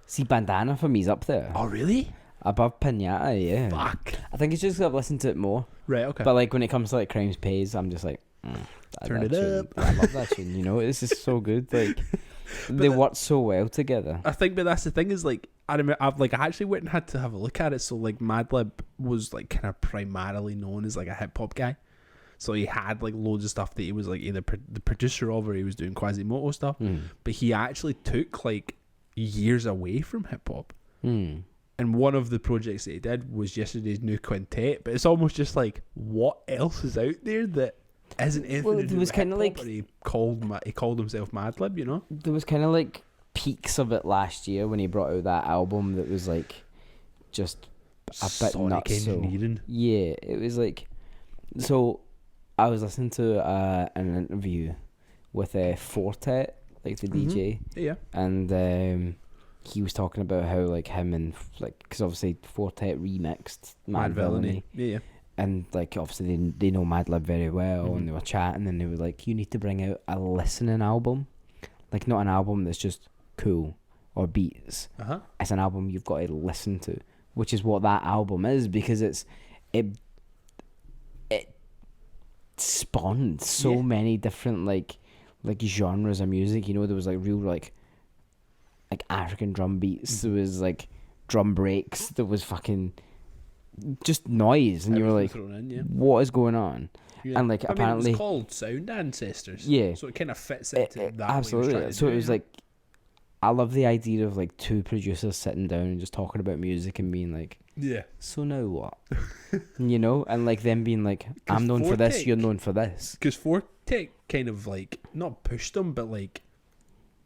See, Bandana for me is up there. Oh, really? Above Pinata, yeah. Fuck. I think it's just I've listened to it more. Right, okay. But when it comes to Crimes Pays, I'm just turn it up. I love that tune, this is so good. They work so well together. I think, but that's the thing is I remember I actually went and had to have a look at it. So Madlib was kind of primarily known as a hip hop guy. So he had loads of stuff that he was either the producer of, or he was doing Quasimodo stuff. But he actually took years away from hip hop. And one of the projects that he did was Yesterday's New Quintet. But it's almost just what else is out there that isn't anything to do with hip hop? He called himself Madlib, There was kind of peaks of it last year when he brought out that album that was just a bit Sonic nuts. Engineering. Yeah, it was so I was listening to an interview with Fortet, the DJ. Yeah. And he was talking about how him and because obviously Fortet remixed Mad Villainy. Yeah. And obviously they know Madlib very well, and they were chatting, and they were you need to bring out a listening album, not an album that's just cool or beats. It's an album you've got to listen to, which is what that album is, because it spawned so many different genres of music. There was real African drum beats. There was drum breaks. There was fucking just noise, and you were what is going on? Yeah. And apparently it was called Sound Ancestors. Yeah, so it kind of fits into that. Absolutely. So it was I love the idea of two producers sitting down and just talking about music and being so now what? And them being I'm known for this, you're known for this. Because Forte kind of not pushed him, but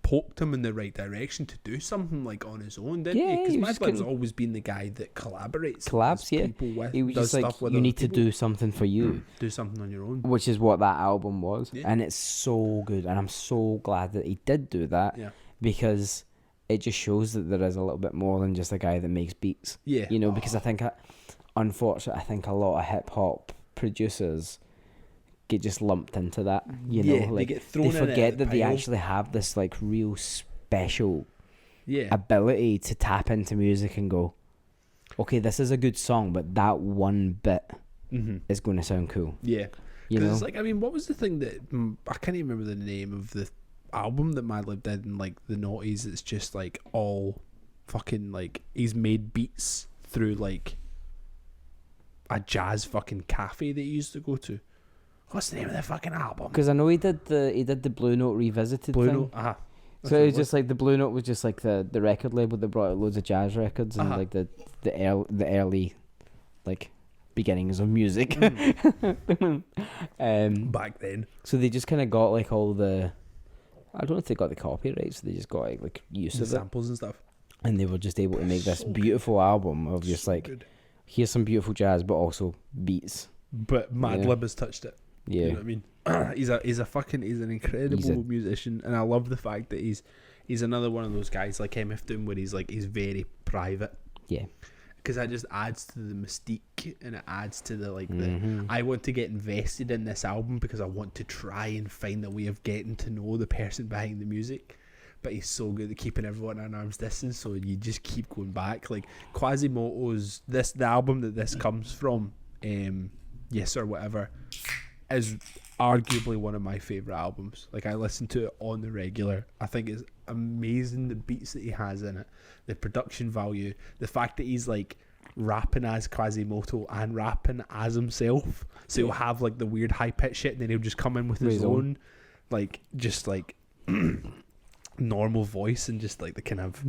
poked him in the right direction to do something on his own, didn't he? Because Madlib's always been the guy that collabs yeah. people with, he was does just stuff with you need people. to do something for you, do something on your own, which is what that album was. And it's so good, and I'm so glad that he did do that, because it just shows that there is a little bit more than just a guy that makes beats. Because I think unfortunately I think a lot of hip hop producers get just lumped into that, they get thrown. They forget that they actually have this real special ability to tap into music and go, okay, this is a good song, but that one bit is going to sound cool. You know, it's like, I mean, what was the thing that I can't even remember the name of the album that Madlib did in like the noughties? It's just like all fucking like he's made beats through like a jazz fucking cafe that he used to go to. What's the name of the fucking album? because I know he did the Blue Note Revisited Blue thing. Note. So it was just like the Blue Note was just like the record label that brought out loads of jazz records and like the early like beginnings of music. Back then. So they just kind of got like all the, I don't know if they got the copyrights. They just got like use The of samples and stuff. and they were just able to make this beautiful album of just like Good. here's some beautiful jazz, but also beats. But Madlib has touched it. Yeah, You know what I mean? he's an incredible musician, and I love the fact that he's another one of those guys like MF Doom where he's very private. Yeah. Because that just adds to the mystique, and it adds to the the I want to get invested in this album because I want to try and find a way of getting to know the person behind the music. But he's so good at keeping everyone at an arm's distance, so you just keep going back. Like Quasimoto's the album that this comes from, Yes or Whatever, is arguably one of my favourite albums. Like I listen to it on the regular. I think it's amazing the beats that he has in it, the production value, the fact that he's like rapping as Quasimoto and rapping as himself. So he'll have like the weird high pitched shit, and then he'll just come in with his own like just like normal voice, and just like the kind of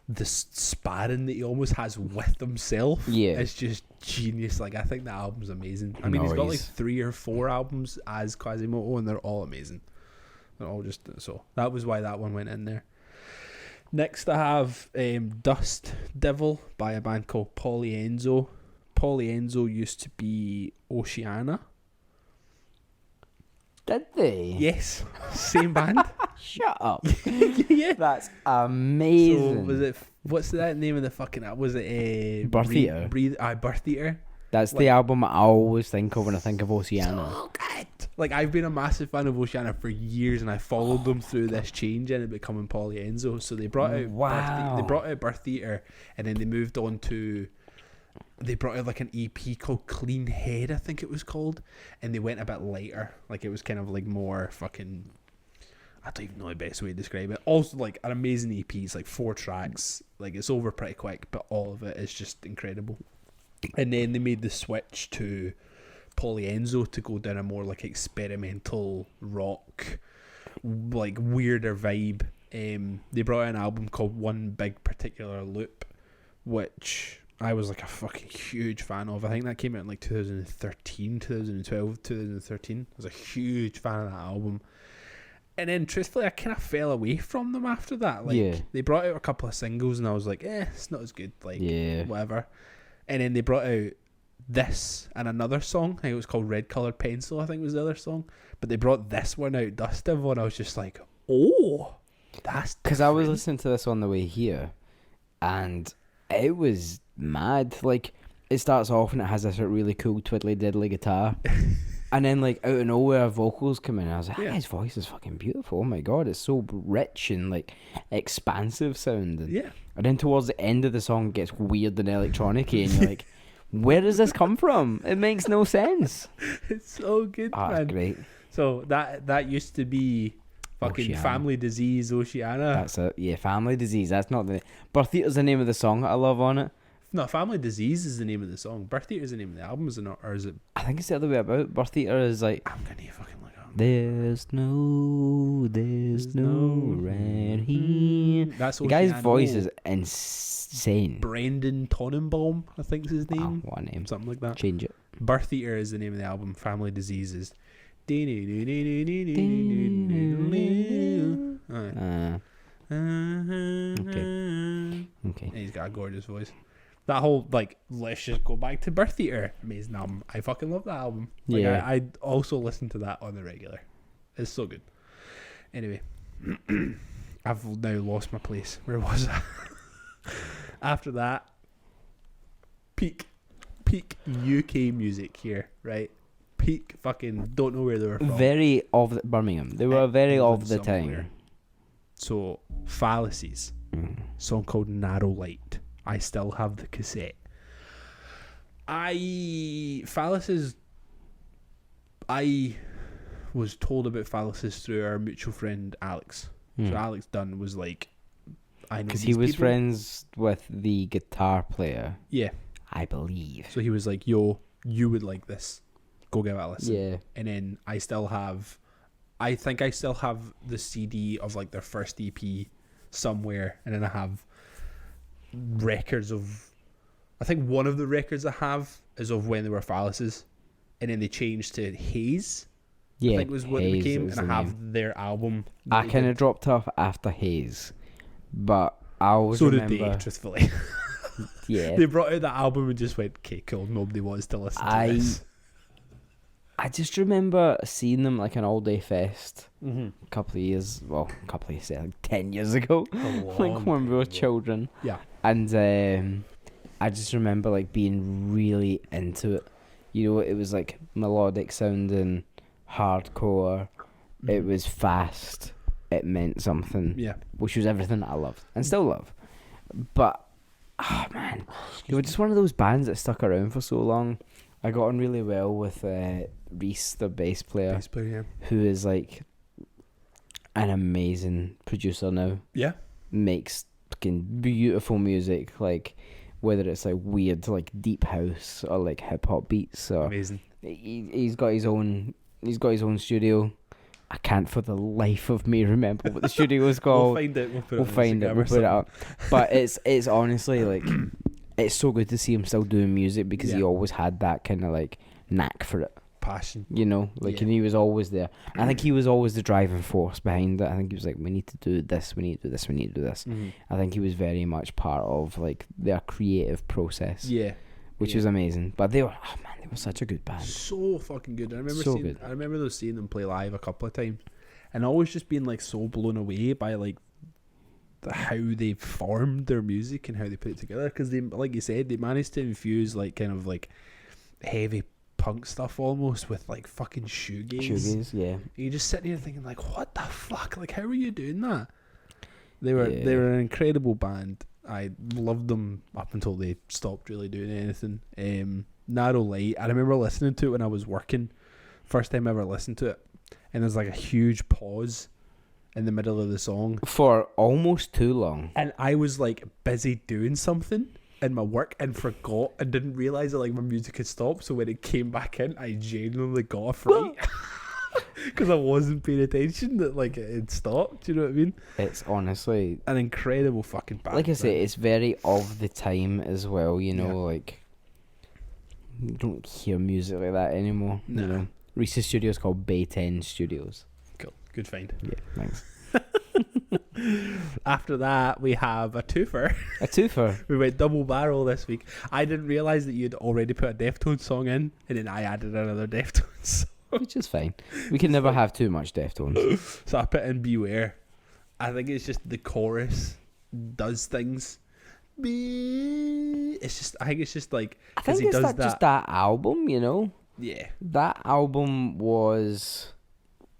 the sparring that he almost has with himself. Yeah, it's just genius. Like I think that album's amazing. I mean, he's got like 3 or 4 albums as Quasimoto, and they're all amazing. They're all just so. That was why that one went in there. Next, I have Dust Devil by a band called Polyenzo. Polyenzo used to be Oceana. Did they? Yes, same band. Shut up. Yeah, That's amazing. So was it? What's that name of the fucking? Was it Birth Eater? Birth Eater. That's the album I always think of when I think of Oceana. So good. Like I've been a massive fan of Oceana for years, and I followed them through this change and it becoming Polyenzo. So they brought out they brought out Birth Eater, and then they moved on to. They brought out like an EP called Clean Head, I think it was called, and they went a bit lighter. Like it was kind of like more fucking. I don't even know the best way to describe it. Also, like an amazing EP. It's like 4 tracks. Like it's over pretty quick, but all of it is just incredible. And then they made the switch to Polyenzo to go down a more like experimental rock, like weirder vibe. They brought out an album called One Big Particular Loop, which I was like a fucking huge fan of. I think that came out in like 2013, 2012, 2013. I was a huge fan of that album. And then, truthfully, I kind of fell away from them after that. Like, they brought out a couple of singles, and I was like, it's not as good. Like, whatever. And then they brought out this and another song. I think it was called Red Colored Pencil, I think was the other song. But they brought this one out, Dust Devil, and I was just like, oh, that's because I was listening to this on the way here, and it was mad. Like, it starts off and it has this really cool twiddly diddly guitar. And then, like, out of nowhere, vocals come in. I was like, his voice is fucking beautiful. Oh, my God. It's so rich and, like, expansive sounding. And then towards the end of the song, it gets weird and electronic-y. And you're like, where does this come from? It makes no sense. It's so good, man. It's great. So that used to be fucking Oceana. Family Disease Oceana. That's it. Yeah, Family Disease. That's not the... Birth Eater's the name of the song that I love on it. No, Family Disease is the name of the song. Birth Eater is the name of the album, is it not? Or is it? I think it's the other way about. Birth Eater is like... I'm going to fucking look up. There's no right here. That's the guy's Oceana. voice is insane. Brendan Tannenbaum, I think is his name. What name? Something like that. Change it. Birth Eater is the name of the album. Family Disease is... Okay. He's got a gorgeous voice. That whole, like, let's just go back to Birth Eater. Amazing album. I fucking love that album. Like, Yeah. I also listen to that on the regular. It's so good. Anyway, I've now lost my place. Where was I? After that, peak UK music here, right? Peak fucking don't know where they were from. Very of the, Birmingham. They were very of the somewhere. time. So, Fallacies, song called Narrow Light. I still have the cassette. Fallacies, I was told about Fallacies through our mutual friend Alex. So Alex Dunn was like, I know Because these he was people. friends with the guitar player, Yeah. I believe. So he was like, yo, you would like this. Go give it a listen. Yeah. And then I think I still have the CD of like their first EP somewhere. And then I have records of, I think one of the records I have is of when they were Fallacies. And then they changed to Haze. Yeah, I think was what Haze it became. is And I the have name. their album. I kind of dropped off after Haze, but I always remember. So did they, truthfully. Yeah. They brought out that album and just went, okay, cool, nobody wants to listen to this. I just remember seeing them like an all-day fest Mm-hmm. a couple of years, like 10 years ago, like when we were children. Yeah. And I just remember like being really into it. You know, it was like melodic sounding, hardcore. Mm-hmm. It was fast. It meant something. Yeah. Which was everything that I loved and still love. But oh man, they were just one of those bands that stuck around for so long. I got on really well with Reese, the bass player, who is like an amazing producer now. Yeah. Makes fucking beautiful music, like whether it's like weird like deep house or like hip hop beats. So Amazing. he's got his own studio. I can't for the life of me remember what the studio was called. We'll find it. We'll find it. We'll put it up. But it's honestly like it's so good to see him still doing music because he always had that kind of like knack for it. Passion. You know, like and he was always there. I think he was always the driving force behind it. I think he was like, we need to do this, we need to do this, we need to do this. Mm-hmm. I think he was very much part of like their creative process. Yeah. Which was amazing. But they were such a good band. So fucking good. I remember good. I remember seeing them play live a couple of times, and always just being like so blown away by like how they formed their music and how they put it together. Because they, like you said, they managed to infuse like kind of like heavy punk stuff almost with like fucking shoegaze. Yeah. And you just sitting here thinking like, what the fuck? Like, how are you doing that? They were an incredible band. I loved them up until they stopped really doing anything. Narrow Light, I remember listening to it when I was working. First time I ever listened to it. And there's like a huge pause in the middle of the song. For almost too long. And I was like busy doing something in my work and forgot and didn't realise that like my music had stopped. So when it came back in, I genuinely got a fright. Because I wasn't paying attention that like it had stopped. Do you know what I mean? It's honestly an incredible fucking band. Like I say, it's very of the time as well. You know, like you don't hear music like that anymore. Nah. You know, Reese's studio is called Bay 10 Studios. Cool, good find. Yeah, thanks. After that, we have a twofer. A twofer. We went double barrel this week. I didn't realise that you'd already put a Deftones song in, and then I added another Deftones song. Which is fine. We can never have too much Deftones. So I put in Beware. I think it's just the chorus does things. It's just, I think it's just like, I think he it's does just that album, you know? Yeah. That album was...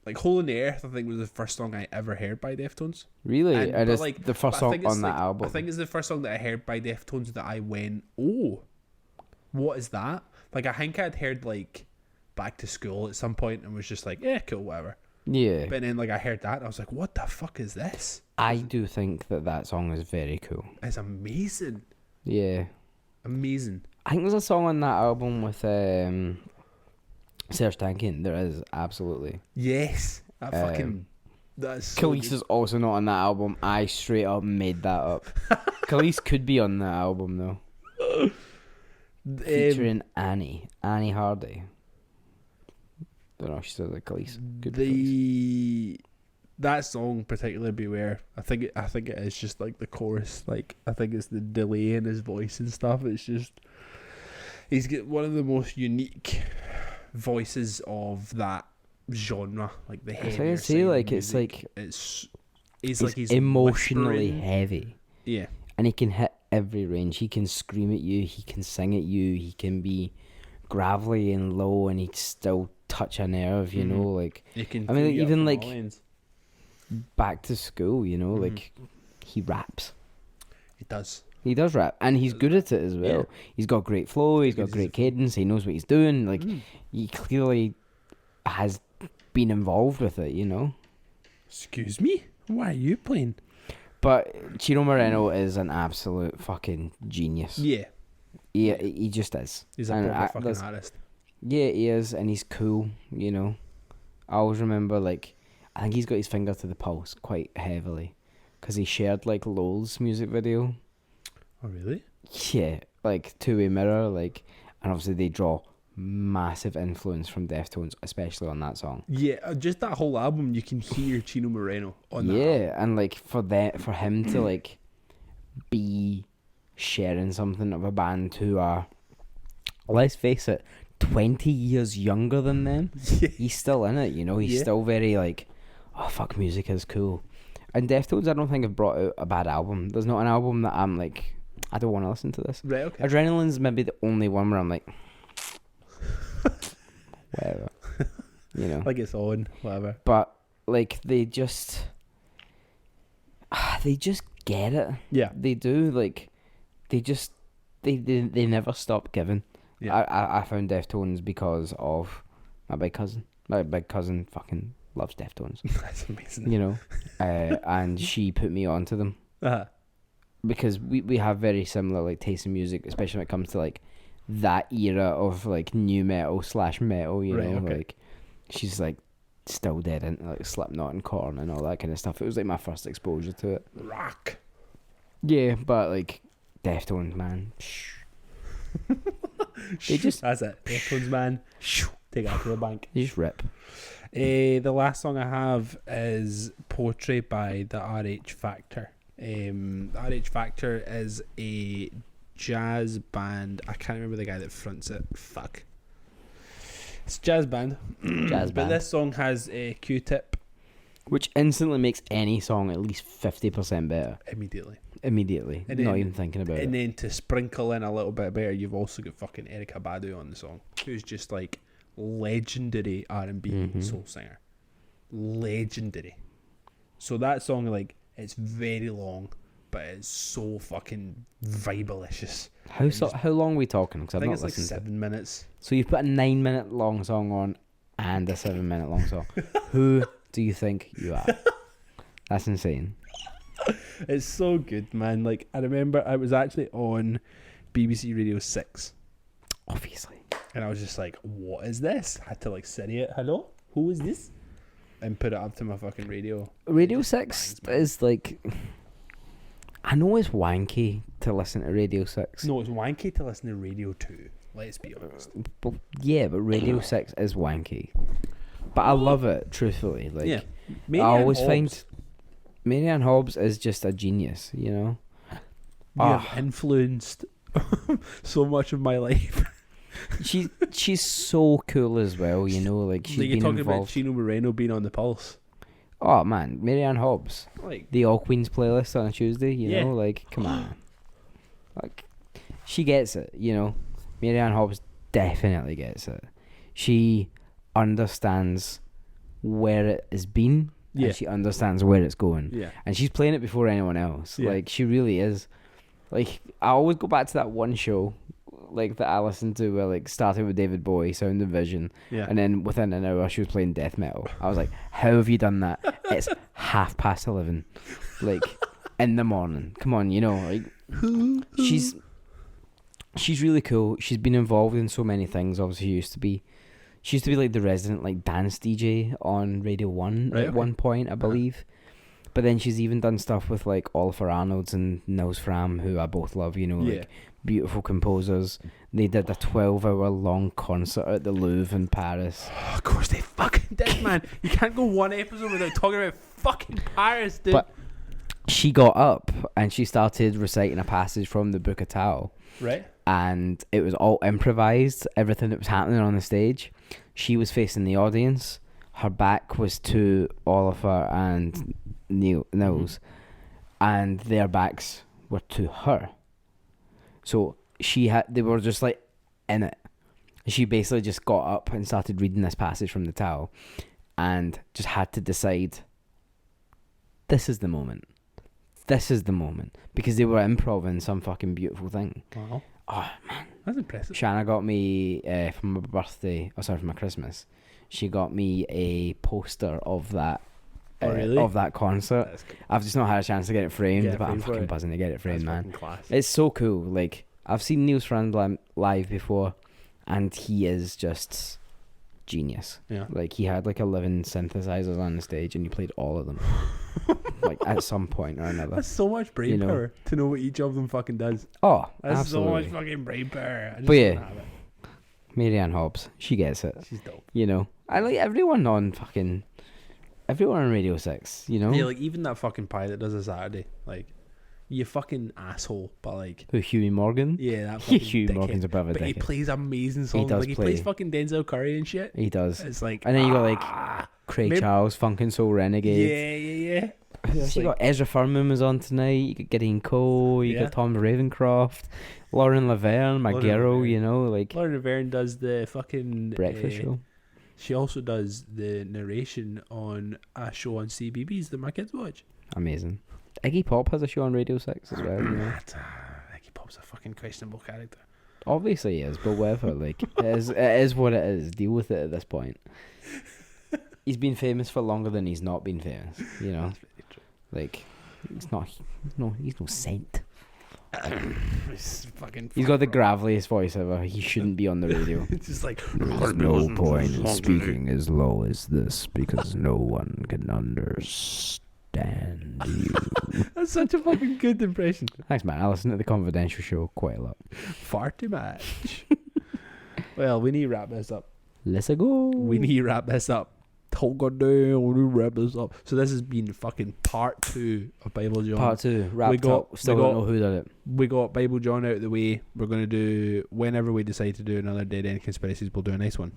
Like Hole in the Earth, I think was the first song I ever heard by Deftones. Really? And it's like, the first song on that album. I think it's the first song that I heard by Deftones that I went, oh, what is that? Like I think I'd heard like Back to School at some point and was just like, yeah, cool, whatever. Yeah. But then like I heard that and I was like, what the fuck is this? I do think that song is very cool. It's amazing. Yeah. Amazing. I think there's a song on that album with Serge Tankian. There is, absolutely. Yes. That fucking... That's so Khalees is also not on that album. I straight up made that up. Khalees could be on that album though. Featuring Annie Hardy. Don't know if she said like Khalees. That song particularly, Beware. I think it is just like the chorus. Like I think it's the delay in his voice and stuff. It's just he's got one of the most unique voices of that genre. Like the heavier I side of like music. it's like he's emotionally whispering. heavy. Yeah. And he can hit every range. He can scream at you. He can sing at you. He can be gravelly and low, and he'd still touch a nerve. You know, like Can I mean, like, even like ends. Back to School. You know, like he raps. It does. He does rap, and he's good at it as well. Yeah. He's got great flow. He's got great cadence. He knows what he's doing. Like he clearly has been involved with it, you know. Excuse me? Why are you playing? But Chino Moreno is an absolute fucking genius. Yeah. He just is. He's a proper fucking artist. Yeah, he is, and he's cool, you know. I always remember, like, I think he's got his finger to the pulse quite heavily, because he shared, like, Lol's music video. Oh, really? Yeah, like, Two-Way Mirror, like, and obviously they draw massive influence from Deftones, especially on that song. Yeah, just that whole album, you can hear Chino Moreno on that album. Yeah, and, like, for him to, like, be sharing something of a band who are, let's face it, 20 years younger than them, he's still in it, you know. He's still very, like, oh, fuck, music is cool. And Deftones, I don't think have brought out a bad album. There's not an album that I'm like, I don't want to listen to this. Right, okay. Adrenaline's maybe the only one where I'm like, whatever, you know. Like it's on, whatever. But like they just get it. Yeah, They do. Like they never stop giving. yeah. I found Deftones because of my big cousin. My big cousin fucking loves Deftones. That's amazing. You know, and she put me onto them Uh-huh. because we have very similar like taste in music, especially when it comes to like that era of like new metal / metal. You Right, know, okay. like she's like still dead into like Slipknot and Korn and all that kind of stuff. It was like my first exposure to it. Rock. Yeah, but like Deftones, man. They just That's it. Deftones, man. Take that to the bank. they just rip. The last song I have is Poetry by the RH Factor. The RH Factor is a jazz band. I can't remember the guy that fronts it. Fuck. It's a jazz band. Jazz But band. this song has a Q-Tip Which instantly makes any song at least 50% better. Immediately. And Not then- even thinking about and it. then to sprinkle in a little bit better, you've also got fucking Erykah Badu on the song, who's just like legendary R&B Mhm. soul singer. Legendary. So that song, like, it's very long, but it's so fucking vibelicious. How long are we talking? Because I I've think not it's like listened to it. 7 minutes. So you've put a 9-minute long song on and a 7-minute long song. Who do you think you are? That's insane. It's so good, man. Like, I remember I was actually on BBC Radio 6, Obviously. and I was just like, what is this? I had to like Siri it, hello? Who is this? And put it up to my fucking radio. Radio Just 6 bangs, man. is like... I know it's wanky to listen to Radio 6. No, it's wanky to listen to Radio 2. Let's be honest. But yeah, but Radio 6 is wanky. But I love it, truthfully. Like, Yeah. I always find Marianne Hobbs is just a genius, you know? you have influenced so much of my life. She's so cool as well, you know? Like, she's Like, you're been talking about involved. Chino Moreno being on the pulse. Oh, man, Marianne Hobbs. Like, The All Queens playlist on a Tuesday, you Yeah. know? Like, come on. Like, she gets it, you know? Marianne Hobbs definitely gets it. She understands where it has been, yeah. and she understands where it's going. Yeah. And she's playing it before anyone else. Yeah. Like, she really is. Like, I always go back to that one show, like, that I listened to where, like, started with David Bowie, Sound and Vision, Yeah. and then within an hour she was playing death metal. I was like, how have you done that? It's 11:30, like, in the morning. Come on, you know, like, she's really cool. She's been involved in so many things. Obviously, she used to be like the resident like dance DJ on Radio 1 Right, at okay. one point, I believe. But then she's even done stuff with like Oliver Arnolds and Nils Fram, who I both love, you know, Yeah. like beautiful composers. They did a 12-hour long concert at the Louvre in Paris. Of course they fucking did, man. You can't go one episode without talking about fucking Paris, dude. But she got up and she started reciting a passage from the Book of Tao. right? And it was all improvised, everything that was happening on the stage. She was facing the audience. Her back was to Oliver and Nils, and their backs were to her. So they were just like in it. She basically just got up and started reading this passage from the Tao, and just had to decide, this is the moment. This is the moment. Because they were improvising some fucking beautiful thing. Wow. Oh, man. That's impressive. Shanna got me for my birthday, for my Christmas. she got me a poster of that. Oh, really? Of that concert. That's cool. I've just not had a chance to get it framed, Get it but I'm framed for fucking it. buzzing to get it framed, That's man. fucking class. It's so cool. Like, I've seen Neil Strand live before, and he is just genius. Yeah. Like, he had like 11 synthesizers on the stage, and he played all of them. Like, at some point or another. That's so much brain You know. power to know what each of them fucking does. Oh, That's absolutely. so much fucking brain power. I just But yeah. don't have it. Marianne Hobbs, she gets it. She's dope. You know, I like everyone on Radio 6, you know? Yeah, like even that fucking pie that does a Saturday, like, you fucking asshole, but like, Who, Huey Morgan? yeah, that fucking Huey dickhead. Morgan's a bit of a But he dickhead. plays amazing songs. does Like he play. plays fucking Denzel Curry and shit. He does. It's like, And then you got like Craig Maybe- Charles, Funkin' Soul Renegade. yeah. Who else you got? Ezra Furman was on tonight. You got Gideon Cole. You Yeah. got Tom Ravencroft, Lauren Laverne, Lauren Magiro. Laverne. You know, like Lauren Laverne does the fucking breakfast show. She also does the narration on a show on CBBS that my kids watch. Amazing. Iggy Pop has a show on Radio 6 as well. You know? Iggy Pop's a fucking questionable character. Obviously he is, but whatever. Like it is what it is. Deal with it at this point. He's been famous for longer than he's not been famous. You know, That's very true. like he's no saint. It's fucking. He's got the graveliest voice ever. He shouldn't be on the radio. It's just like There's no point in speaking as low as this because no one can understand you. That's such a fucking good impression. Thanks, man. I listen to the Confidential show quite a lot. Far too much. Well, we need to wrap this up. Let's go. We need to wrap this up. Oh goddamn, we need to wrap this up. So this has been fucking part 2 of Bible John. Part 2 wrapped up. Still don't know who did it. We got Bible John out of the way. We're going to do, whenever we decide to do another Dead End Conspiracies, we'll do a nice one.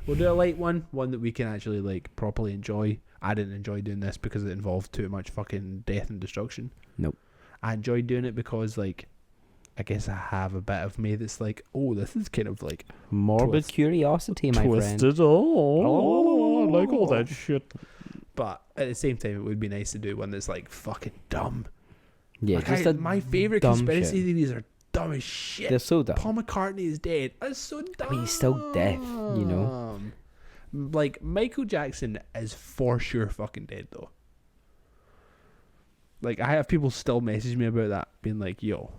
We'll do a light one that we can actually like properly enjoy. I didn't enjoy doing this because it involved too much fucking death and destruction. Nope. I enjoyed doing it because like, I guess I have a bit of me that's like, oh, this is kind of like Morbid curiosity, my friend. twisted. Oh, I like all that shit. But at the same time, it would be nice to do one that's like fucking dumb. Yeah, Like, just my favorite dumb conspiracy shit. theories are dumb as shit. They're so dumb. Paul McCartney is dead. That's so dumb. I mean, he's still deaf, you know? Like, Michael Jackson is for sure fucking dead, though. Like, I have people still message me about that, being like, yo,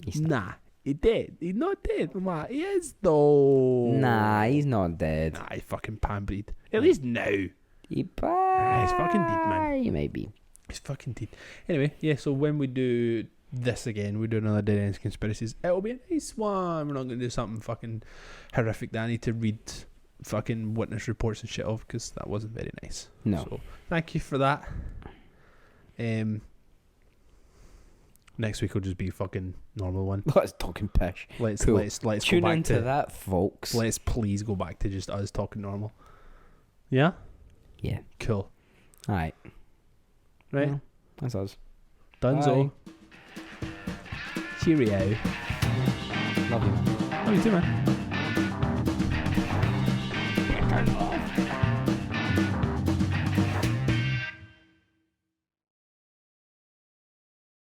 He's not. nah, he dead. He's not dead. I'm like, he is, though. Nah, he's not dead. Nah, he's fucking pan-breed. At least now. He He's fucking dead, man. He may be. He's fucking dead. Anyway, yeah, so when we do this again, we do another Dead Ends Conspiracies, it'll be a nice one. We're not going to do something fucking horrific that I need to read fucking witness reports and shit of, because that wasn't very nice. No. So, thank you for that. Next week will just be a fucking normal one. Let's talking pish. Let's Cool. let's go Tune back into to that, folks. Let's please go back to just us talking normal. Yeah? Yeah. Cool. Alright. Right? Well, that's us. Dunzo. Cheerio. Love you, man. Love you too, man. Turn it off.